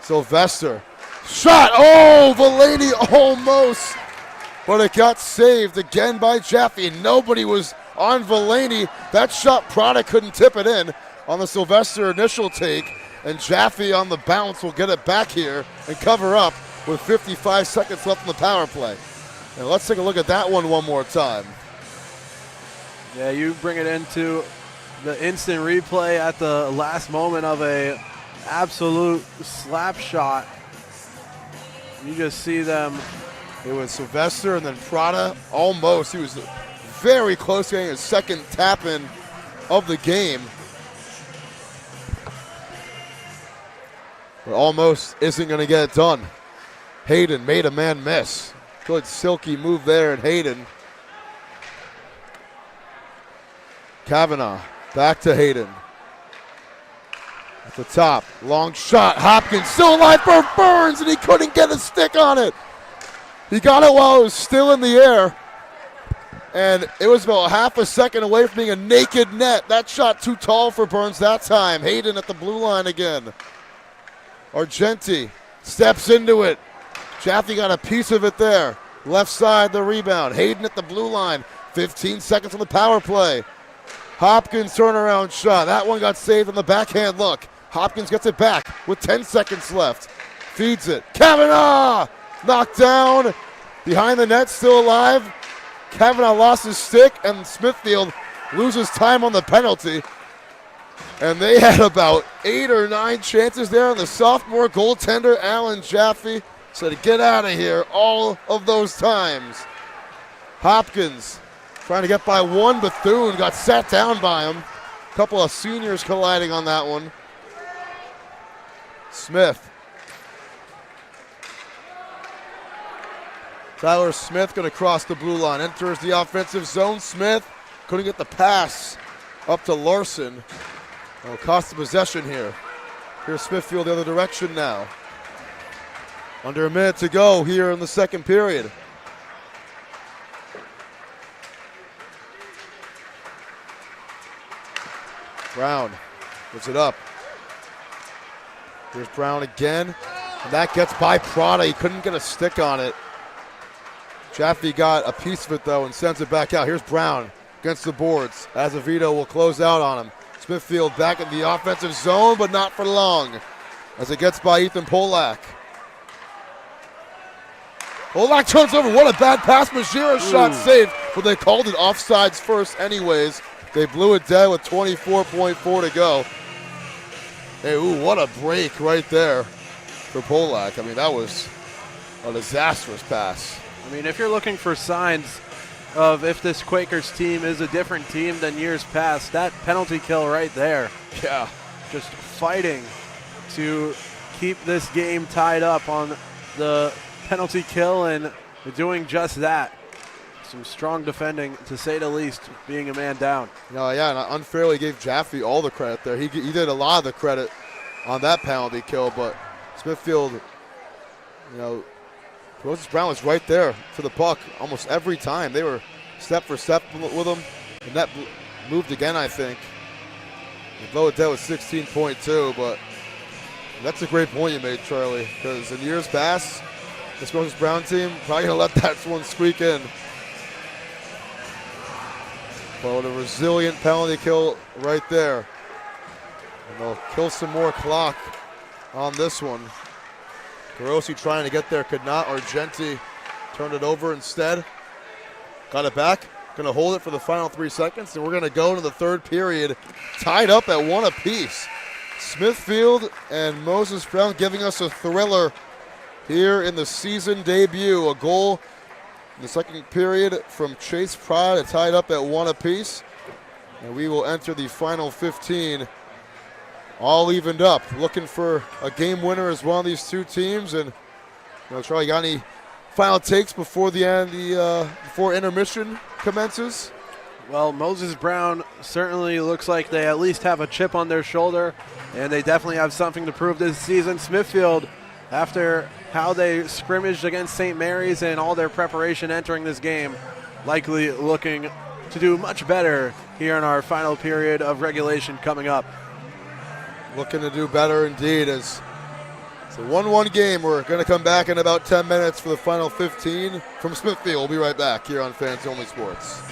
Sylvester, shot, oh, Delaney almost, but it got saved again by Jaffe. Nobody was on Delaney. That shot, Prada couldn't tip it in on the Sylvester initial take, and Jaffe on the bounce will get it back here and cover up with 55 seconds left in the power play. And let's take a look at that one more time. Yeah, you bring it into the instant replay at the last moment of a absolute slap shot. You just see them. It was Sylvester and then Prada almost. He was very close to getting his second tap in of the game. But almost isn't going to get it done. Hayden made a man miss. Good silky move there, and Hayden. Kavanaugh back to Hayden. At the top, long shot. Hopkins still alive for Burns, and he couldn't get a stick on it. He got it while it was still in the air, and it was about half a second away from being a naked net. That shot too tall for Burns that time. Hayden at the blue line again. Argenti steps into it. Jaffe got a piece of it there. Left side, the rebound. Hayden at the blue line. 15 seconds on the power play. Hopkins turnaround shot. That one got saved on the backhand look. Hopkins gets it back with 10 seconds left. Feeds it. Kavanaugh knocked down. Behind the net, still alive. Kavanaugh lost his stick, and Smithfield loses time on the penalty. And they had about 8 or 9 chances there, and the sophomore goaltender, Alan Jaffe, said, get out of here all of those times. Hopkins trying to get by one. Bethune got sat down by him. A couple of seniors colliding on that one. Smith. Tyler Smith going to cross the blue line. Enters the offensive zone. Smith couldn't get the pass up to Larson. It'll cost the possession here. Here's Smithfield the other direction now. Under a minute to go here in the second period. Brown puts it up. Here's Brown again. And that gets by Prada. He couldn't get a stick on it. Jaffe got a piece of it, though, and sends it back out. Here's Brown against the boards. Azevedo will close out on him. Smithfield back in the offensive zone, but not for long, as it gets by Ethan Polak. Polak turns over. What a bad pass. Majira's shot saved, but they called it offsides first anyways. They blew it dead with 24.4 to go. Hey, what a break right there for Polak. I mean, that was a disastrous pass. I mean, if you're looking for signs of if this Quakers team is a different team than years past, that penalty kill right there. Yeah. Just fighting to keep this game tied up on the penalty kill and doing just that. Some strong defending, to say the least, being a man down. No, yeah, and I unfairly gave Jaffe all the credit there. He did a lot of the credit on that penalty kill, but Smithfield, Moses Brown was right there for the puck almost every time. They were step for step with him. The net moved again, I think. They blow it down with 16.2, but that's a great point you made, Charlie, because in years past, this Moses Brown team probably going to let that one squeak in. But with a resilient penalty kill right there. And they'll kill some more clock on this one. Grossi trying to get there, could not. Argenti turned it over instead. Got it back. Going to hold it for the final 3 seconds, and we're going to go into the third period tied up at 1 apiece. Smithfield and Moses Brown giving us a thriller here in the season debut. A goal in the second period from Chase Prada, tied up at 1 apiece. And we will enter the final 15 all evened up. Looking for a game winner as one of these two teams, and Charlie, got any final takes before the end, before intermission commences? Well, Moses Brown certainly looks like they at least have a chip on their shoulder, and they definitely have something to prove this season. Smithfield, after how they scrimmaged against St. Mary's and all their preparation entering this game, likely looking to do much better here in our final period of regulation coming up. Looking to do better indeed, as it's a 1-1 game. We're going to come back in about 10 minutes for the final 15 from Smithfield. We'll be right back here on Fans Only Sports.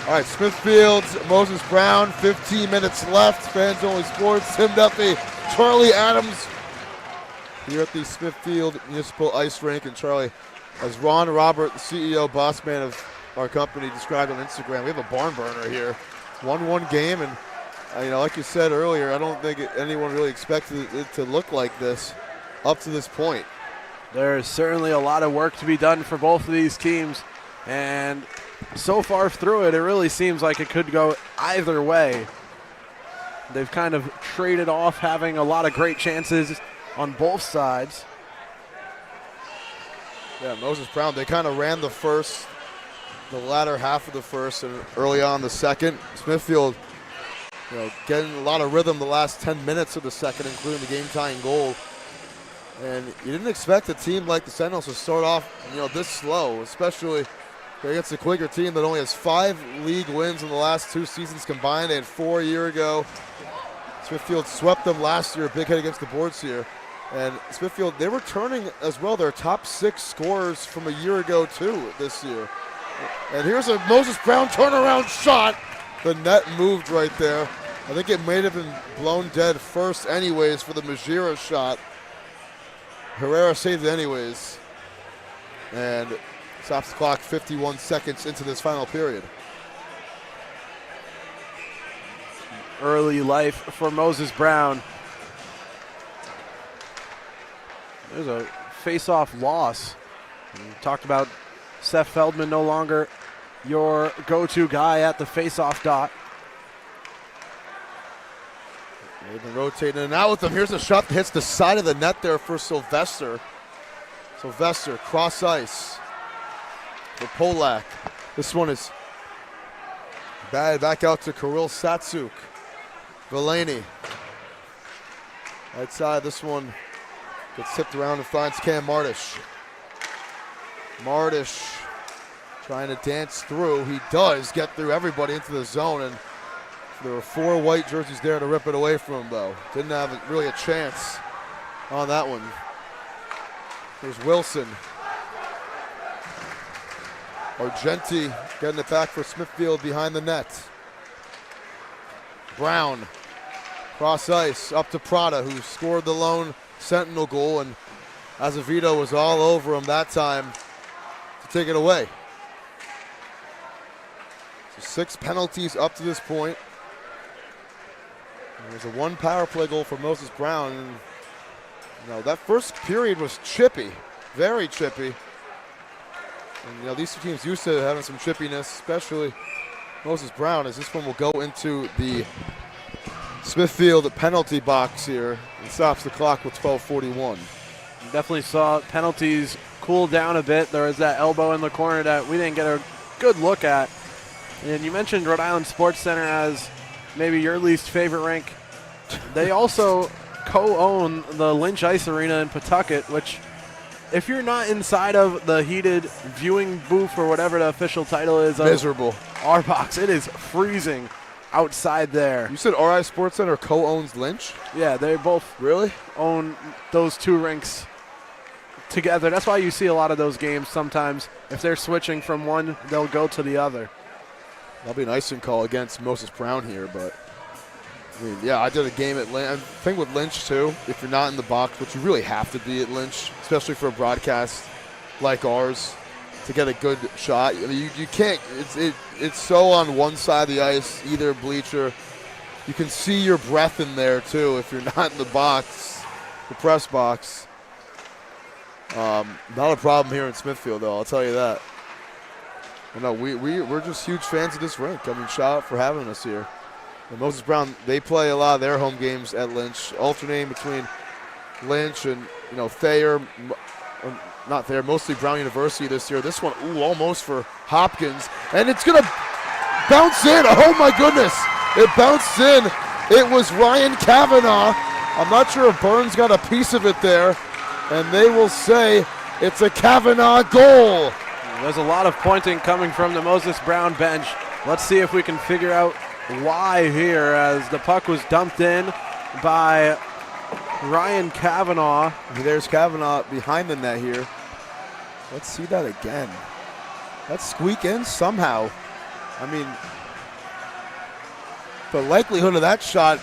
All right, Smithfield, Moses Brown, 15 minutes left. Fans Only Sports, Tim Duffy, Charlie Adams here at the Smithfield Municipal Ice Rink. And Charlie, as Ron Robert, the CEO, boss man of our company, described on Instagram, we have a barn burner here. 1-1 game, and like you said earlier, I don't think anyone really expected it to look like this up to this point. There is certainly a lot of work to be done for both of these teams, and so far through it, it really seems like it could go either way. They've kind of traded off having a lot of great chances on both sides. Yeah, Moses Brown, they kind of ran the latter half of the first and early on the second. Smithfield, getting a lot of rhythm the last 10 minutes of the second, including the game-tying goal. And you didn't expect a team like the Sentinels to start off, this slow, especially against a Quaker team that only has 5 league wins in the last 2 seasons combined. They had 4 a year ago. Smithfield swept them last year, a big hit against the boards here. And Smithfield, they were turning as well their top 6 scorers from a year ago too this year. And here's a Moses Brown turnaround shot. The net moved right there. I think it may have been blown dead first anyways for the Majira shot. Herrera saved it anyways. And stops the clock 51 seconds into this final period. Early life for Moses Brown. There's a face-off loss. We talked about Seth Feldman no longer your go-to guy at the face-off dot. They've been rotating in and out with them. Here's a shot that hits the side of the net there for Sylvester. Sylvester, cross ice for Polak. This one is bad. Back out to Kirill Satsuk. Villaney. Right side, this one gets tipped around and finds Cam Martish. Martish trying to dance through. He does get through everybody into the zone, and there were 4 white jerseys there to rip it away from him, though. Didn't have really a chance on that one. There's Wilson. Argenti getting it back for Smithfield behind the net. Brown, cross ice, up to Prada, who scored the lone Sentinel goal, and Azevedo was all over him that time to take it away. So 6 penalties up to this point. And there's a 1 power play goal for Moses Brown. And, that first period was chippy, very chippy. And these 2 teams used to having some chippiness, especially Moses Brown, as this one will go into the Smithfield penalty box here and stops the clock with 12:41. Definitely saw penalties cool down a bit. There was that elbow in the corner that we didn't get a good look at. And you mentioned Rhode Island Sports Center as maybe your least favorite rink. They also co-own the Lynch Ice Arena in Pawtucket, which if you're not inside of the heated viewing booth or whatever the official title is of Miserable. our box, it is freezing outside there. You said RI Sports Center co-owns Lynch? Yeah, they both Really? own those 2 rinks together. That's why you see a lot of those games sometimes. If they're switching from one, they'll go to the other. That'll be an icing call against Moses Brown here, but I did a game at Lynch. Thing with Lynch too, if you're not in the box, but you really have to be at Lynch, especially for a broadcast like ours, to get a good shot. You can't. It's so on one side of the ice, either bleacher. You can see your breath in there too if you're not in the box, the press box. Not a problem here in Smithfield, though. I'll tell you that. No, we're just huge fans of this rink. Shout out for having us here. And Moses Brown, they play a lot of their home games at Lynch, alternating between Lynch and Thayer, not Thayer, mostly Brown University this year. This one, almost for Hopkins, and it's gonna bounce in. Oh my goodness, it bounced in. It was Ryan Kavanaugh. I'm not sure if Burns got a piece of it there, and they will say it's a Kavanaugh goal. There's a lot of pointing coming from the Moses Brown bench. Let's see if we can figure out why here, as the puck was dumped in by Ryan Kavanaugh. There's Kavanaugh behind the net here. Let's see that again. Let's squeak in somehow. I mean, the likelihood of that shot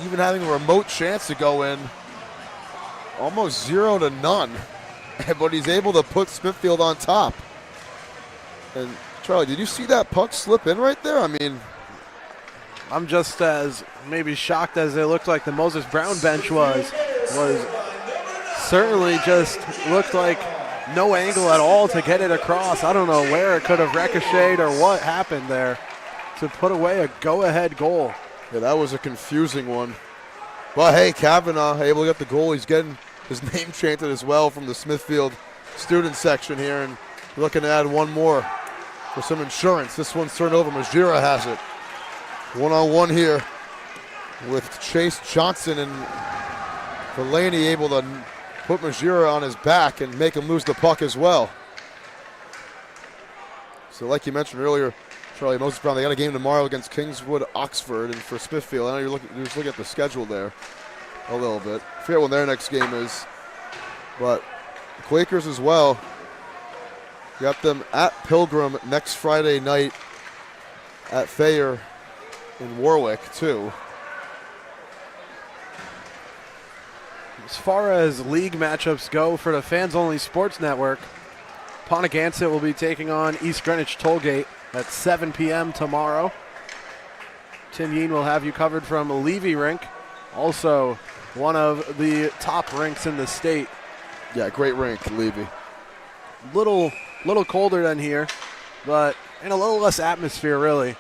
even having a remote chance to go in, almost 0 to none. But he's able to put Smithfield on top. And Charlie, did you see that puck slip in right there? I mean, I'm just as maybe shocked as it looked like the Moses Brown bench was certainly just looked like no angle at all to get it across. I don't know where it could have ricocheted or what happened there to put away a go-ahead goal. Yeah, that was a confusing one. But hey, Kavanaugh able to get the goal. He's getting his name chanted as well from the Smithfield student section here, and looking to add one more for some insurance. This one's turned over. Majira has it. One-on-one here with Chase Johnson, and Delaney able to put Majira on his back and make him lose the puck as well. So like you mentioned earlier, Charlie, Moses Brown, they got a game tomorrow against Kingswood Oxford, and for Smithfield, I know you're just looking at the schedule there a little bit. I forget when their next game is, but the Quakers as well. Got them at Pilgrim next Friday night, at Thayer in Warwick too. As far as league matchups go for the Fans Only Sports Network, Pontiac will be taking on East Greenwich Tollgate at 7 p.m. tomorrow. Tim Yeen will have you covered from Levy Rink, also one of the top rinks in the state. Yeah, great rink, Levy. Little colder than here, but in a little less atmosphere, really.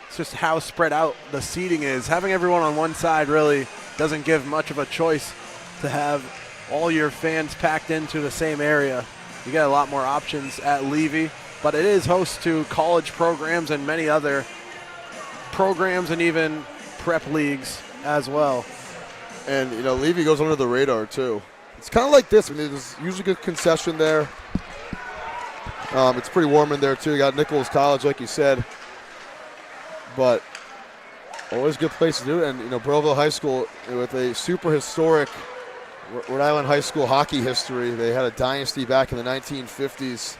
It's just how spread out the seating is. Having everyone on one side really doesn't give much of a choice to have all your fans packed into the same area. You get a lot more options at Levy, but it is host to college programs and many other programs and even prep leagues as well. And, you know, Levy goes under the radar, too. It's kind of like this. I mean, there's usually good concession there. It's pretty warm in there, too. You got Nichols College, like you said. But always a good place to do it. And, you know, Burrillville High School, with a super historic Rhode Island high school hockey history. They had a dynasty back in the 1950s.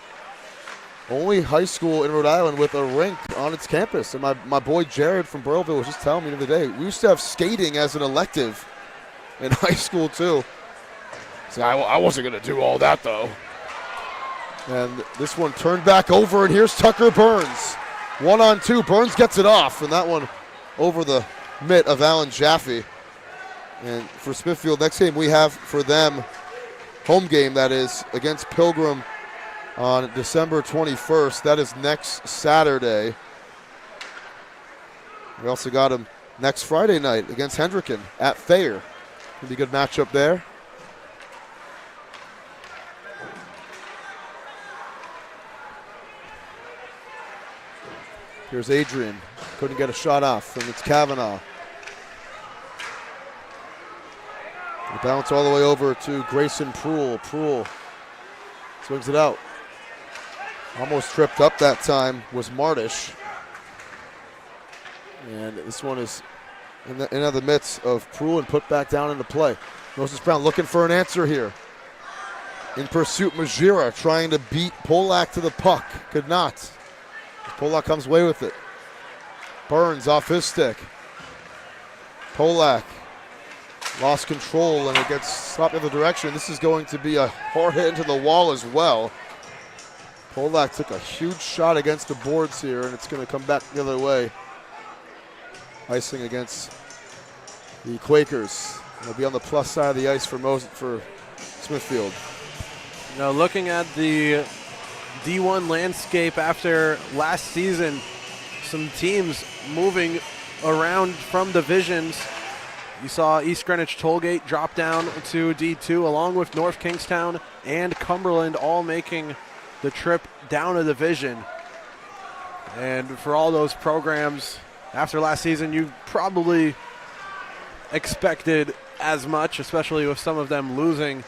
Only high school in Rhode Island with a rink on its campus. And my boy Jared from Burrillville was just telling me the other day, we used to have skating as an elective in high school, too. So I wasn't going to do all that, though. And this one turned back over, and here's Tucker Burns. 1-on-2. Burns gets it off, and that one over the mitt of Alan Jaffe. And for Smithfield, next game we have for them, home game that is, against Pilgrim on December 21st. That is next Saturday. We also got them next Friday night against Hendricken at Thayer. Gonna be a good matchup there. Here's Adrian. Couldn't get a shot off, and it's Kavanaugh. The bounce all the way over to Grayson Proul. Proul swings it out. Almost tripped up that time was Martish. And this one is in the midst of Proul and put back down into play. Moses Brown looking for an answer here. In pursuit, Majira trying to beat Polak to the puck. Could not. Polak comes away with it. Burns off his stick. Polak lost control, and it gets stopped in the direction. This is going to be a hard hit into the wall as well. Polak took a huge shot against the boards here, and it's going to come back the other way. Icing against the Quakers. They'll be on the plus side of the ice for Smithfield. You know, looking at the D1 landscape after last season, some teams moving around from divisions. You saw East Greenwich Tollgate drop down to D2, along with North Kingstown and Cumberland all making the trip down a division. And for all those programs, after last season, you probably expected as much, especially with some of them losing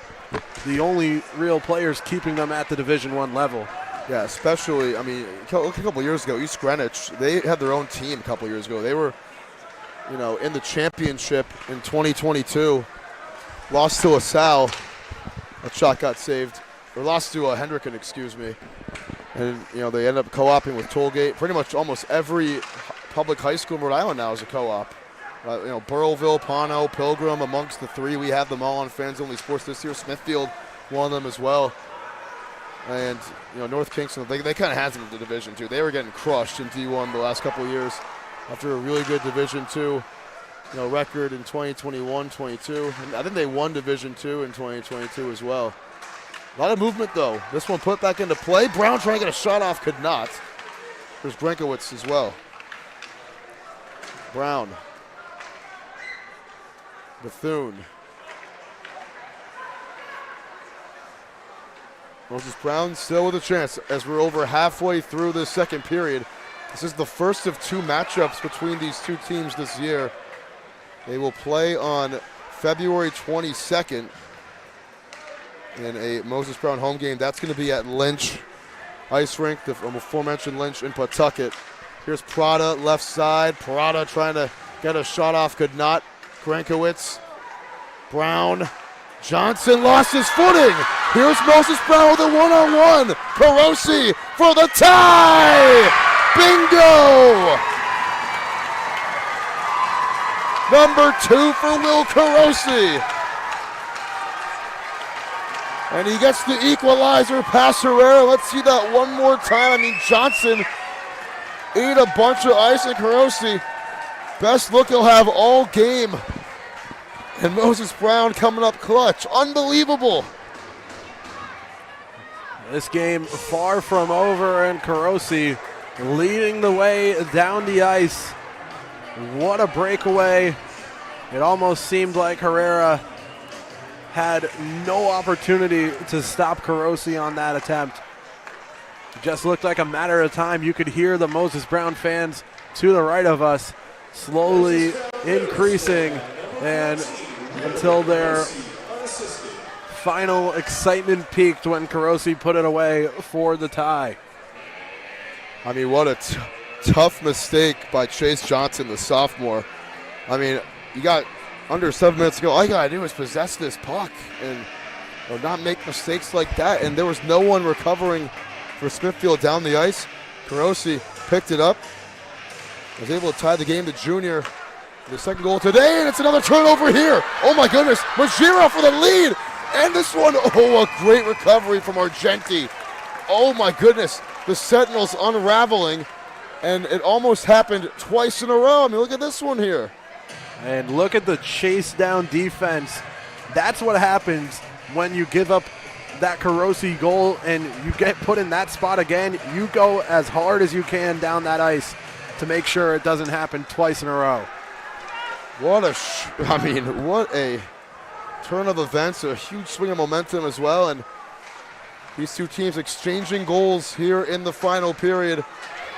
the only real players keeping them at the Division I level. Yeah, especially, I mean, look a couple years ago, East Greenwich, they had their own team a couple years ago. They were, you know, in the championship in 2022, lost to LaSalle. That shot got saved. Or lost to Hendricken, excuse me. And, they end up co-oping with Tollgate. Pretty much almost every public high school in Rhode Island now is a co-op. Burrillville, Pono, Pilgrim, amongst the three. We have them all on Fans Only Sports this year. Smithfield, one of them as well. And, North Kingston, they kind of had them in the Division II. They were getting crushed in D1 the last couple of years after a really good Division II record in 2021-22. And I think they won Division II in 2022 as well. A lot of movement, though. This one put back into play. Brown trying to get a shot off, could not. There's Brenkowitz as well. Brown. Bethune. Moses Brown still with a chance as we're over halfway through the second period. This is the first of two matchups between these two teams this year. They will play on February 22nd in a Moses Brown home game. That's going to be at Lynch Ice Rink, the aforementioned Lynch in Pawtucket. Here's Prada, left side. Prada trying to get a shot off, could not. Grankowitz, Brown, Johnson lost his footing. Here's Moses Brown with a one-on-one. Carosi for the tie. Bingo! Number 2 for Will Carosi. And he gets the equalizer past Herrera. Let's see that one more time. Johnson ate a bunch of ice, and Carosi, best look he'll have all game. And Moses Brown coming up clutch. Unbelievable. This game far from over, and Carosi leading the way down the ice. What a breakaway. It almost seemed like Herrera had no opportunity to stop Carosi on that attempt. It just looked like a matter of time. You could hear the Moses Brown fans to the right of us slowly increasing, and until their final excitement peaked when Carosi put it away for the tie. What a tough mistake by Chase Johnson, the sophomore. You got under 7 minutes to go. All you got to do is possess this puck and not make mistakes like that. And there was no one recovering for Smithfield down the ice. Carosi picked it up, was able to tie the game to Junior. The second goal today, and it's another turnover here. Oh my goodness, Majira for the lead. And this one, a great recovery from Argenti. Oh my goodness, the Sentinels unraveling, and it almost happened twice in a row. Look at this one here. And look at the chase down defense. That's what happens when you give up that Carosi goal and you get put in that spot again. You go as hard as you can down that ice to make sure it doesn't happen twice in a row. What a turn of events, a huge swing of momentum as well, and these two teams exchanging goals here in the final period.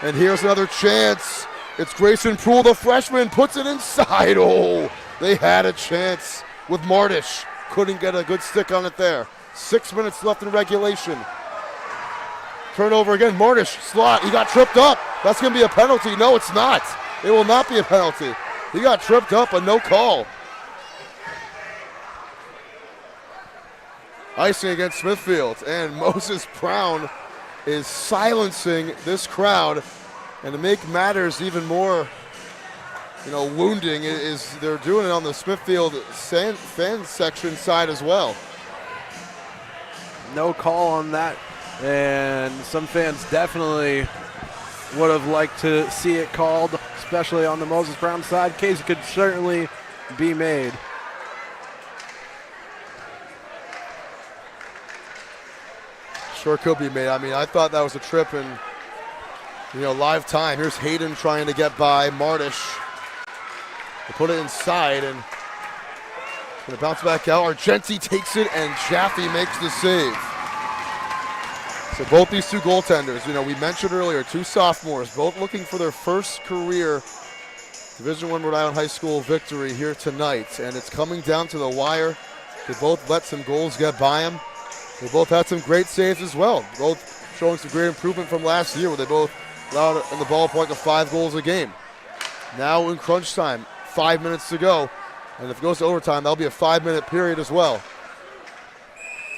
And here's another chance. It's Grayson Poole, the freshman, puts it inside. Oh, they had a chance with Martish. Couldn't get a good stick on it there. 6 minutes left in regulation. Turnover again, Martish, slot, he got tripped up. That's going to be a penalty. No, it's not. It will not be a penalty. He got tripped up, but no call. Icing against Smithfield, and Moses Brown is silencing this crowd. And to make matters even more, wounding, is they're doing it on the Smithfield fan section side as well. No call on that, and some fans definitely would have liked to see it called, especially on the Moses Brown side. Case could certainly be made. Sure could be made. I thought that was a trip in, live time. Here's Hayden trying to get by Martish. They put it inside and going to bounce back out. Argenti takes it and Jaffe makes the save. So both these two goaltenders, we mentioned earlier, two sophomores, both looking for their first career Division I Rhode Island High School victory here tonight. And it's coming down to the wire. They both let some goals get by them. They both had some great saves as well. Both showing some great improvement from last year where they both allowed in the ballpark of 5 goals a game. Now in crunch time, 5 minutes to go. And if it goes to overtime, that'll be a 5-minute period as well.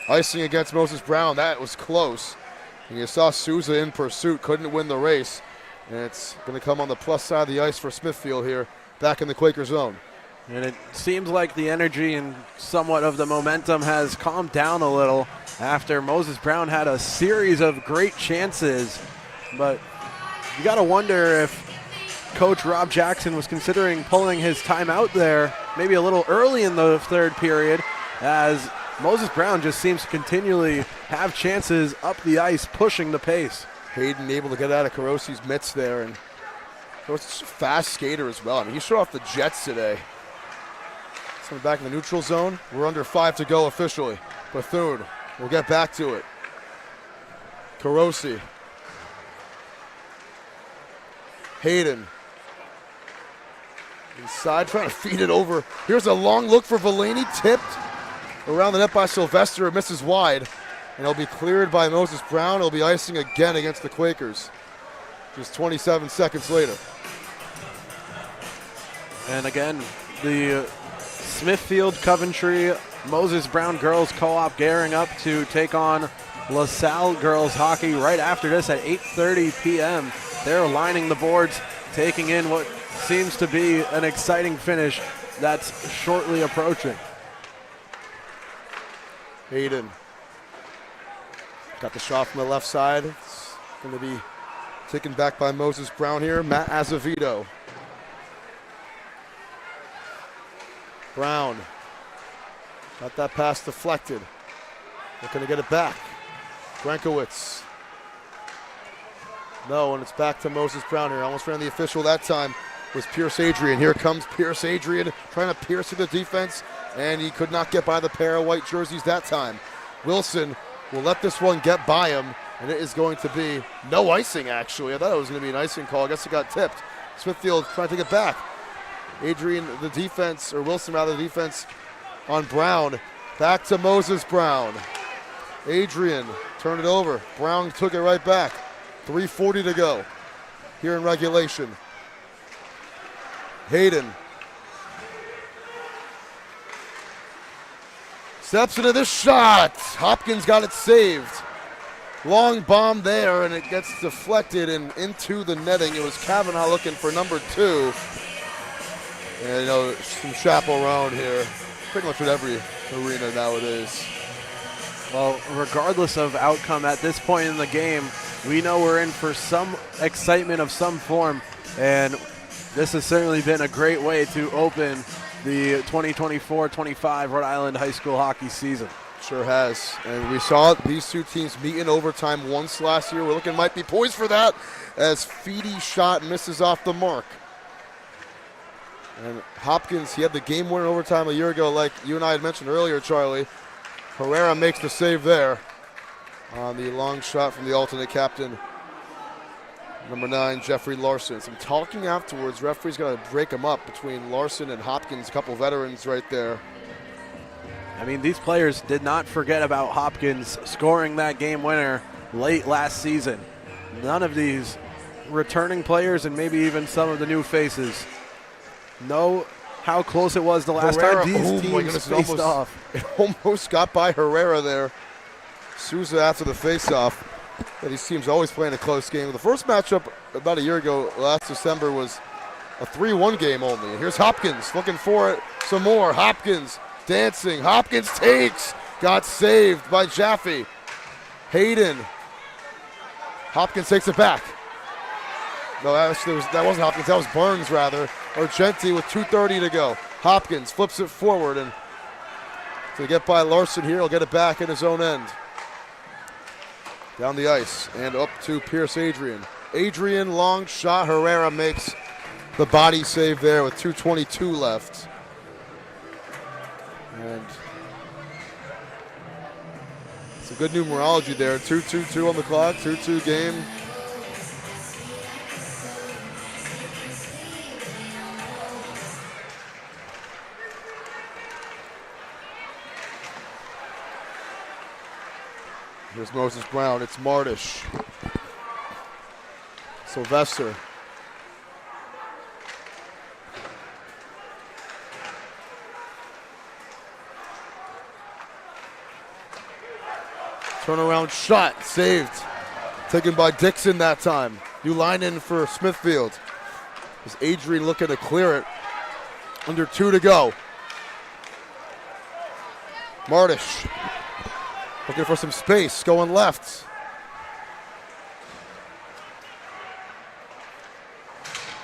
Icing against Moses Brown, that was close. And you saw Souza in pursuit, couldn't win the race. And it's going to come on the plus side of the ice for Smithfield here, back in the Quaker zone. And it seems like the energy and somewhat of the momentum has calmed down a little after Moses Brown had a series of great chances. But you got to wonder if Coach Rob Jackson was considering pulling his timeout there maybe a little early in the third period, as Moses Brown just seems to continually have chances up the ice, pushing the pace. Hayden able to get out of Karosi's mitts there, and he's a fast skater as well. I mean, he showed off the jets today. Coming back in the neutral zone. We're under 5 to go officially. Bethune will get back to it. Karosi. Hayden. Inside, trying to feed it over. Here's a long look for Valeni, tipped around the net by Sylvester. It misses wide, and it'll be cleared by Moses Brown. It'll be icing again against the Quakers just 27 seconds later. And again, the Smithfield Coventry Moses Brown girls co-op gearing up to take on LaSalle girls hockey right after this at 8:30 p.m. They're lining the boards, taking in what seems to be an exciting finish that's shortly approaching. Hayden got the shot from the left side. It's going to be taken back by Moses Brown here. Matt Azevedo. Brown got that pass deflected. Looking to get it back. Grankowitz. No, and it's back to Moses Brown here. Almost ran the official that time. Was Pierce Adrian. Here comes Pierce Adrian trying to pierce through the defense, and he could not get by the pair of white jerseys that time. Wilson will let this one get by him, and it is going to be no icing, actually. I thought it was going to be an icing call. I guess it got tipped. Smithfield trying to take it back. Adrian, the defense, or Wilson rather, the defense on Brown. Back to Moses Brown. Adrian turned it over. Brown took it right back. 3:40 to go here in regulation. Hayden steps into this shot. Hopkins got it saved. Long bomb there, and it gets deflected and into the netting. It was Kavanaugh looking for number 2. And you know, some chaperone here. Pretty much with every arena nowadays. Well, regardless of outcome at this point in the game, we know we're in for some excitement of some form, and this has certainly been a great way to open the 2024-25 Rhode Island high school hockey season. Sure has. And we saw these two teams meet in overtime once last year. We're looking might be poised for that as Feedy's shot misses off the mark. And Hopkins, he had the game winner in overtime a year ago, like you and I had mentioned earlier, Charlie. Herrera makes the save there on the long shot from the alternate captain, number 9, Jeffrey Larson. Some talking afterwards. Referee's going to break them up between Larson and Hopkins, a couple veterans right there. I mean, these players did not forget about Hopkins scoring that game winner late last season. None of these returning players and maybe even some of the new faces know how close it was the last Herrera, time these teams faced off. It almost got by Herrera there. Souza after the face-off. Yeah, these teams always playing a close game. The first matchup about a year ago, last December, was a 3-1 game only. Here's Hopkins looking for it some more. Hopkins dancing. Hopkins takes. Got saved by Jaffe. Hayden. Hopkins takes it back. No, actually, that wasn't Hopkins. That was Burns, rather. Argenti with 2:30 to go. Hopkins flips it forward, and to get by Larson here, he'll get it back in his own end. Down the ice and up to Pierce Adrian. Adrian, long shot. Herrera makes the body save there with 2:22 left. And some good numerology there. 2:22 on the clock, 2-2 game. Here's Moses Brown. It's Martish. Sylvester. Turnaround shot. Saved Taken by Dixon that time. New line in for Smithfield. Is Adrian looking to clear it. Under 2 to go. Martish looking for some space, going left.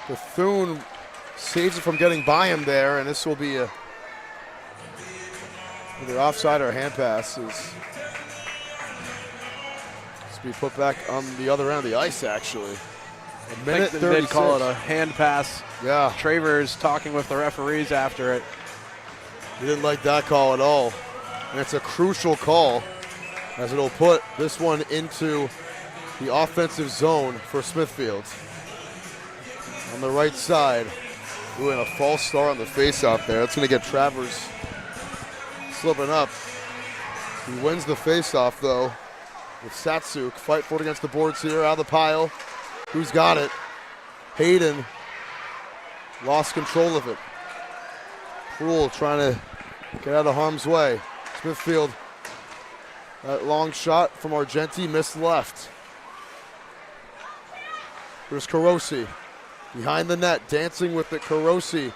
Bethune saves it from getting by him there, and this will be a either offside or a hand pass. This be put back on the other end of the ice, actually. A minute 36. They did call it a hand pass. Yeah. Travers talking with the referees after it. He didn't like that call at all. And it's a crucial call, as it'll put this one into the offensive zone for Smithfield. On the right side. Ooh, and a false start on the face-off there. That's going to get Travers slipping up. He wins the face-off, though, with Satsuk. Fight for it against the boards here, out of the pile. Who's got it? Hayden lost control of it. Proul trying to get out of harm's way. Smithfield, that long shot from Argenti, missed left. Here's Carosi. Behind the net, dancing with it, Carosi.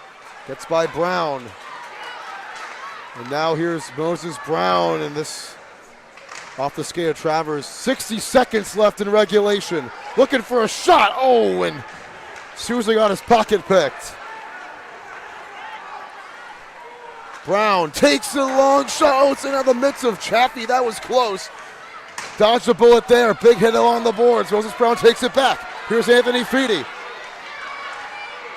Gets by Brown. And now here's Moses Brown, and this off the skate of Travers. 60 seconds left in regulation. Looking for a shot. Oh, and Susie got his pocket picked. Brown takes a long shot. Oh, it's in the midst of Chaffee. That was close. Dodged a bullet there. Big hit along the boards. Moses Brown takes it back. Here's Anthony Feedy.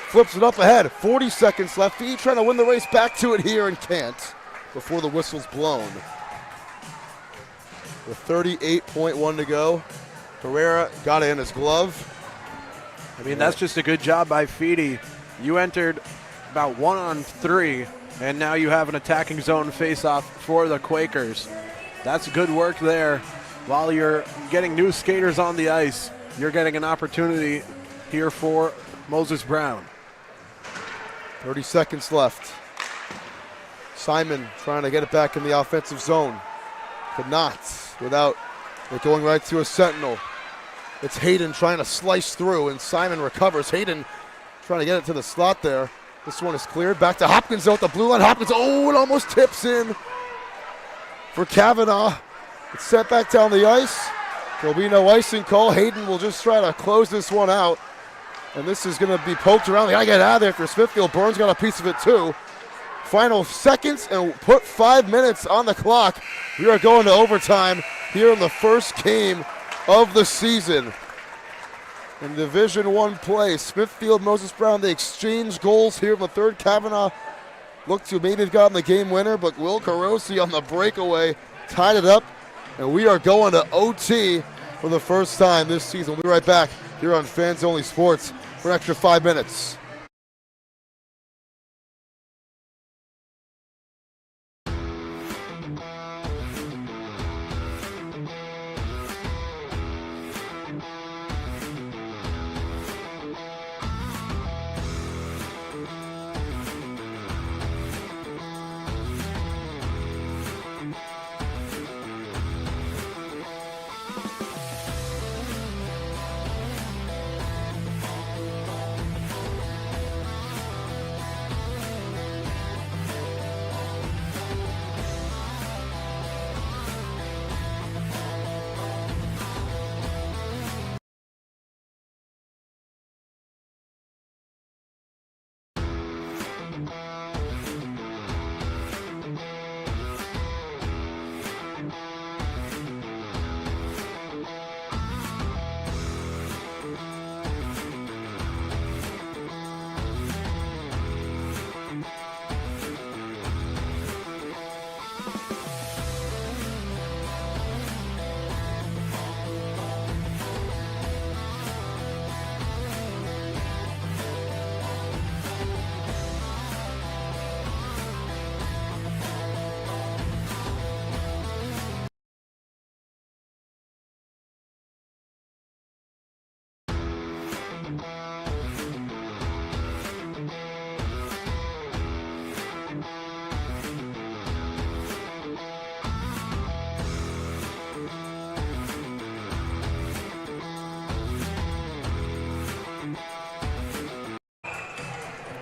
Flips it up ahead. 40 seconds left. Feedy trying to win the race back to it here and can't before the whistle's blown. With 38.1 to go. Herrera got it in his glove. I mean, that's just a good job by Feedy. You entered about 1-on-3, and now you have an attacking zone face-off for the Quakers. That's good work there. While you're getting new skaters on the ice, you're getting an opportunity here for Moses Brown. 30 seconds left. Simon trying to get it back in the offensive zone. Could not without it going right to a sentinel. It's Hayden trying to slice through, and Simon recovers. Hayden trying to get it to the slot there. This one is cleared. Back to Hopkins out the blue line. Hopkins, oh, it almost tips in for Kavanaugh. It's set back down the ice. There'll be no icing call. Hayden will just try to close this one out. And this is going to be poked around. They got to get out of there for Smithfield. Burns got a piece of it too. Final seconds and put 5 minutes on the clock. We are going to overtime here in the first game of the season. In Division I play, Smithfield, Moses Brown, they exchange goals here in the third. Kavanaugh looked to maybe have gotten the game winner, but Will Carosi on the breakaway tied it up. And we are going to OT for the first time this season. We'll be right back here on Fans Only Sports for an extra 5 minutes.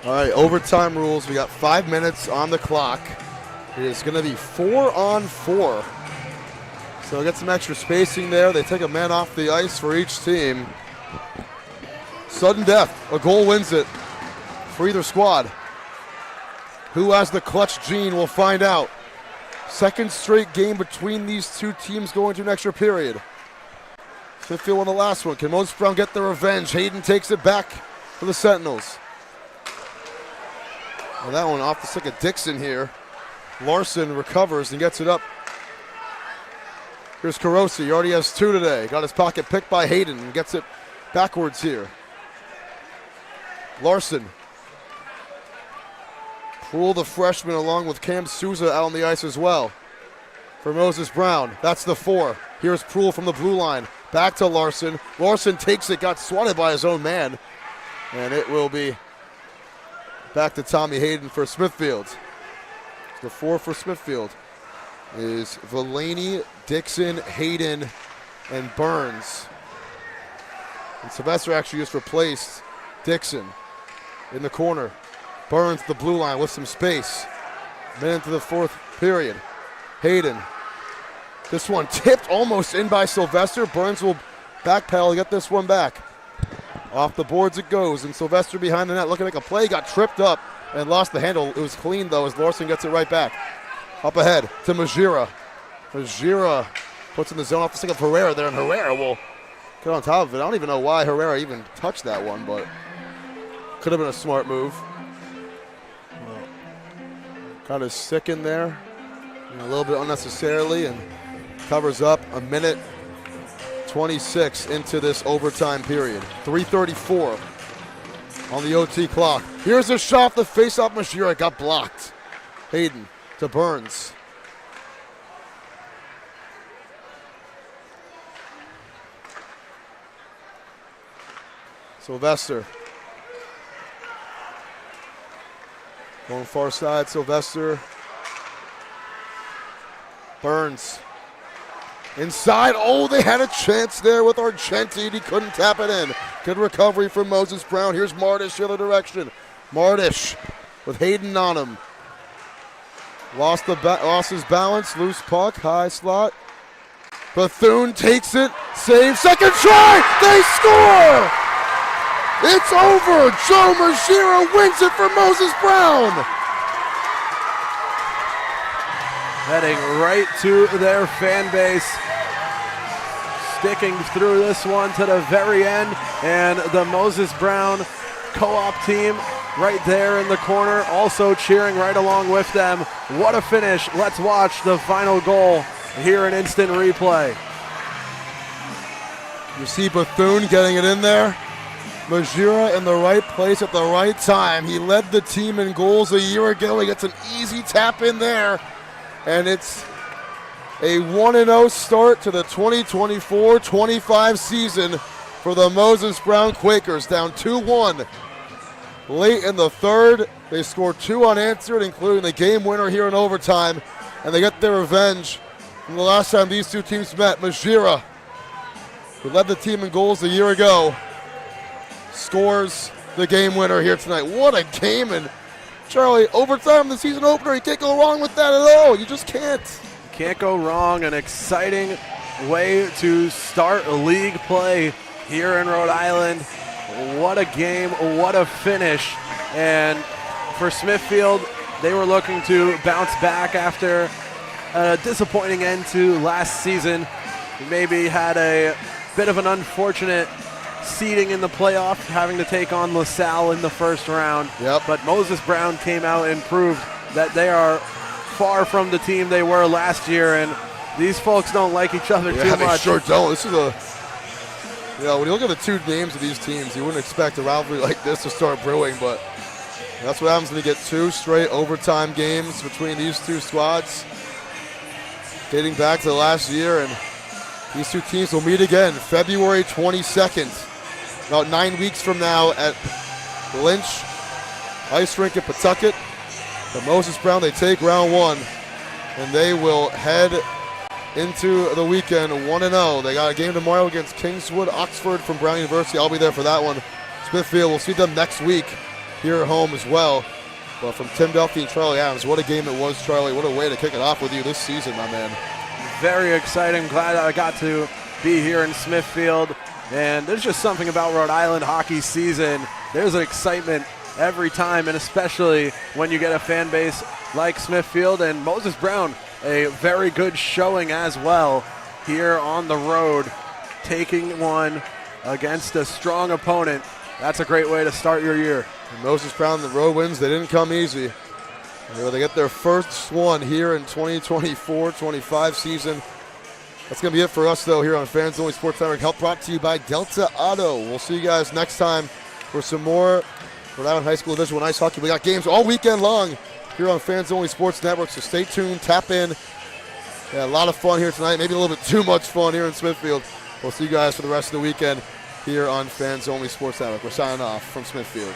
All right, overtime rules. We got 5 minutes on the clock. It is going to be 4-on-4. So we get some extra spacing there. They take a man off the ice for each team. Sudden death. A goal wins it for either squad. Who has the clutch gene, we'll find out. Second straight game between these two teams going to an extra period. Smithfield won the last one. Can Moses Brown get the revenge? Hayden takes it back for the Sentinels. And that one off the stick of Dixon here. Larson recovers and gets it up. Here's Carosi. He already has 2 today. Got his pocket picked by Hayden and gets it backwards here. Larson. Poole, the freshman, along with Cam Souza out on the ice as well. For Moses Brown. That's the 4. Here's Poole from the blue line. Back to Larson. Larson takes it. Got swatted by his own man. And it will be back to Tommy Hayden for Smithfield. The 4 for Smithfield is Villaney, Dixon, Hayden, and Burns. And Sylvester actually just replaced Dixon in the corner. Burns the blue line with some space. Minute into the 4th period. Hayden. This one tipped almost in by Sylvester. Burns will backpedal to get this one back. Off the boards it goes, and Sylvester behind the net looking like a play. Got tripped up and lost the handle. It was clean, though, as Larson gets it right back. Up ahead to Majira. Majira puts in the zone off the stick of Herrera there, and Herrera will get on top of it. I don't even know why Herrera even touched that one, but could have been a smart move. Got his stick in there, a little bit unnecessarily, and covers up a minute 26 into this overtime period. 3:34 on the OT clock. Here's a shot, the face-off Majira got blocked. Hayden to Burns. Sylvester. Going far side, Sylvester. Burns. Inside, oh, they had a chance there with Argenti, and he couldn't tap it in. Good recovery from Moses Brown. Here's Mardish the other direction. Mardish with Hayden on him. Lost his balance, loose puck, high slot. Bethune takes it, saves, second try, they score! It's over, Joe Majira wins it for Moses Brown. Heading right to their fan base. Sticking through this one to the very end. And the Moses Brown co-op team right there in the corner, also cheering right along with them. What a finish. Let's watch the final goal here in instant replay. You see Bethune getting it in there. Majira in the right place at the right time. He led the team in goals a year ago. He gets an easy tap in there. And it's a 1-0 start to the 2024-25 season for the Moses Brown Quakers, down 2-1. Late in the 3rd, they scored 2 unanswered, including the game winner here in overtime, and they get their revenge from the last time these two teams met. Majira, who led the team in goals a year ago, scores the game winner here tonight. What a game, and Charlie, overtime, the season opener, you can't go wrong with that at all. You just can't. Can't go wrong. An exciting way to start league play here in Rhode Island. What a game, what a finish. And for Smithfield, they were looking to bounce back after a disappointing end to last season. Maybe had a bit of an unfortunate seeding in the playoff, having to take on LaSalle in the first round. Yep. But Moses Brown came out and proved that they are far from the team they were last year, and these folks don't like each other too much. They sure don't. This is when you look at the two names of these teams, you wouldn't expect a rivalry like this to start brewing, but that's what happens when you get 2 straight overtime games between these two squads, dating back to last year, and these two teams will meet again February 22nd. About 9 weeks from now at Lynch Ice Rink at Pawtucket. The Moses Brown, they take round 1, and they will head into the weekend 1-0. They got a game tomorrow against Kingswood Oxford from Brown University. I'll be there for that one. Smithfield, we'll see them next week here at home as well. But from Tim Duffy and Charlie Adams, what a game it was, Charlie. What a way to kick it off with you this season, my man. Very exciting. Glad I got to be here in Smithfield. And there's just something about Rhode Island hockey season. There's an excitement every time, and especially when you get a fan base like Smithfield. And Moses Brown, a very good showing as well here on the road, taking one against a strong opponent. That's a great way to start your year. And Moses Brown, the road wins, they didn't come easy. They get their first one here in 2024-25 season. That's going to be it for us, though, here on Fans Only Sports Network. Help brought to you by Delta Auto. We'll see you guys next time for some more Rhode Island High School Division I ice hockey. We got games all weekend long here on Fans Only Sports Network, so stay tuned, tap in. Yeah, a lot of fun here tonight, maybe a little bit too much fun here in Smithfield. We'll see you guys for the rest of the weekend here on Fans Only Sports Network. We're signing off from Smithfield.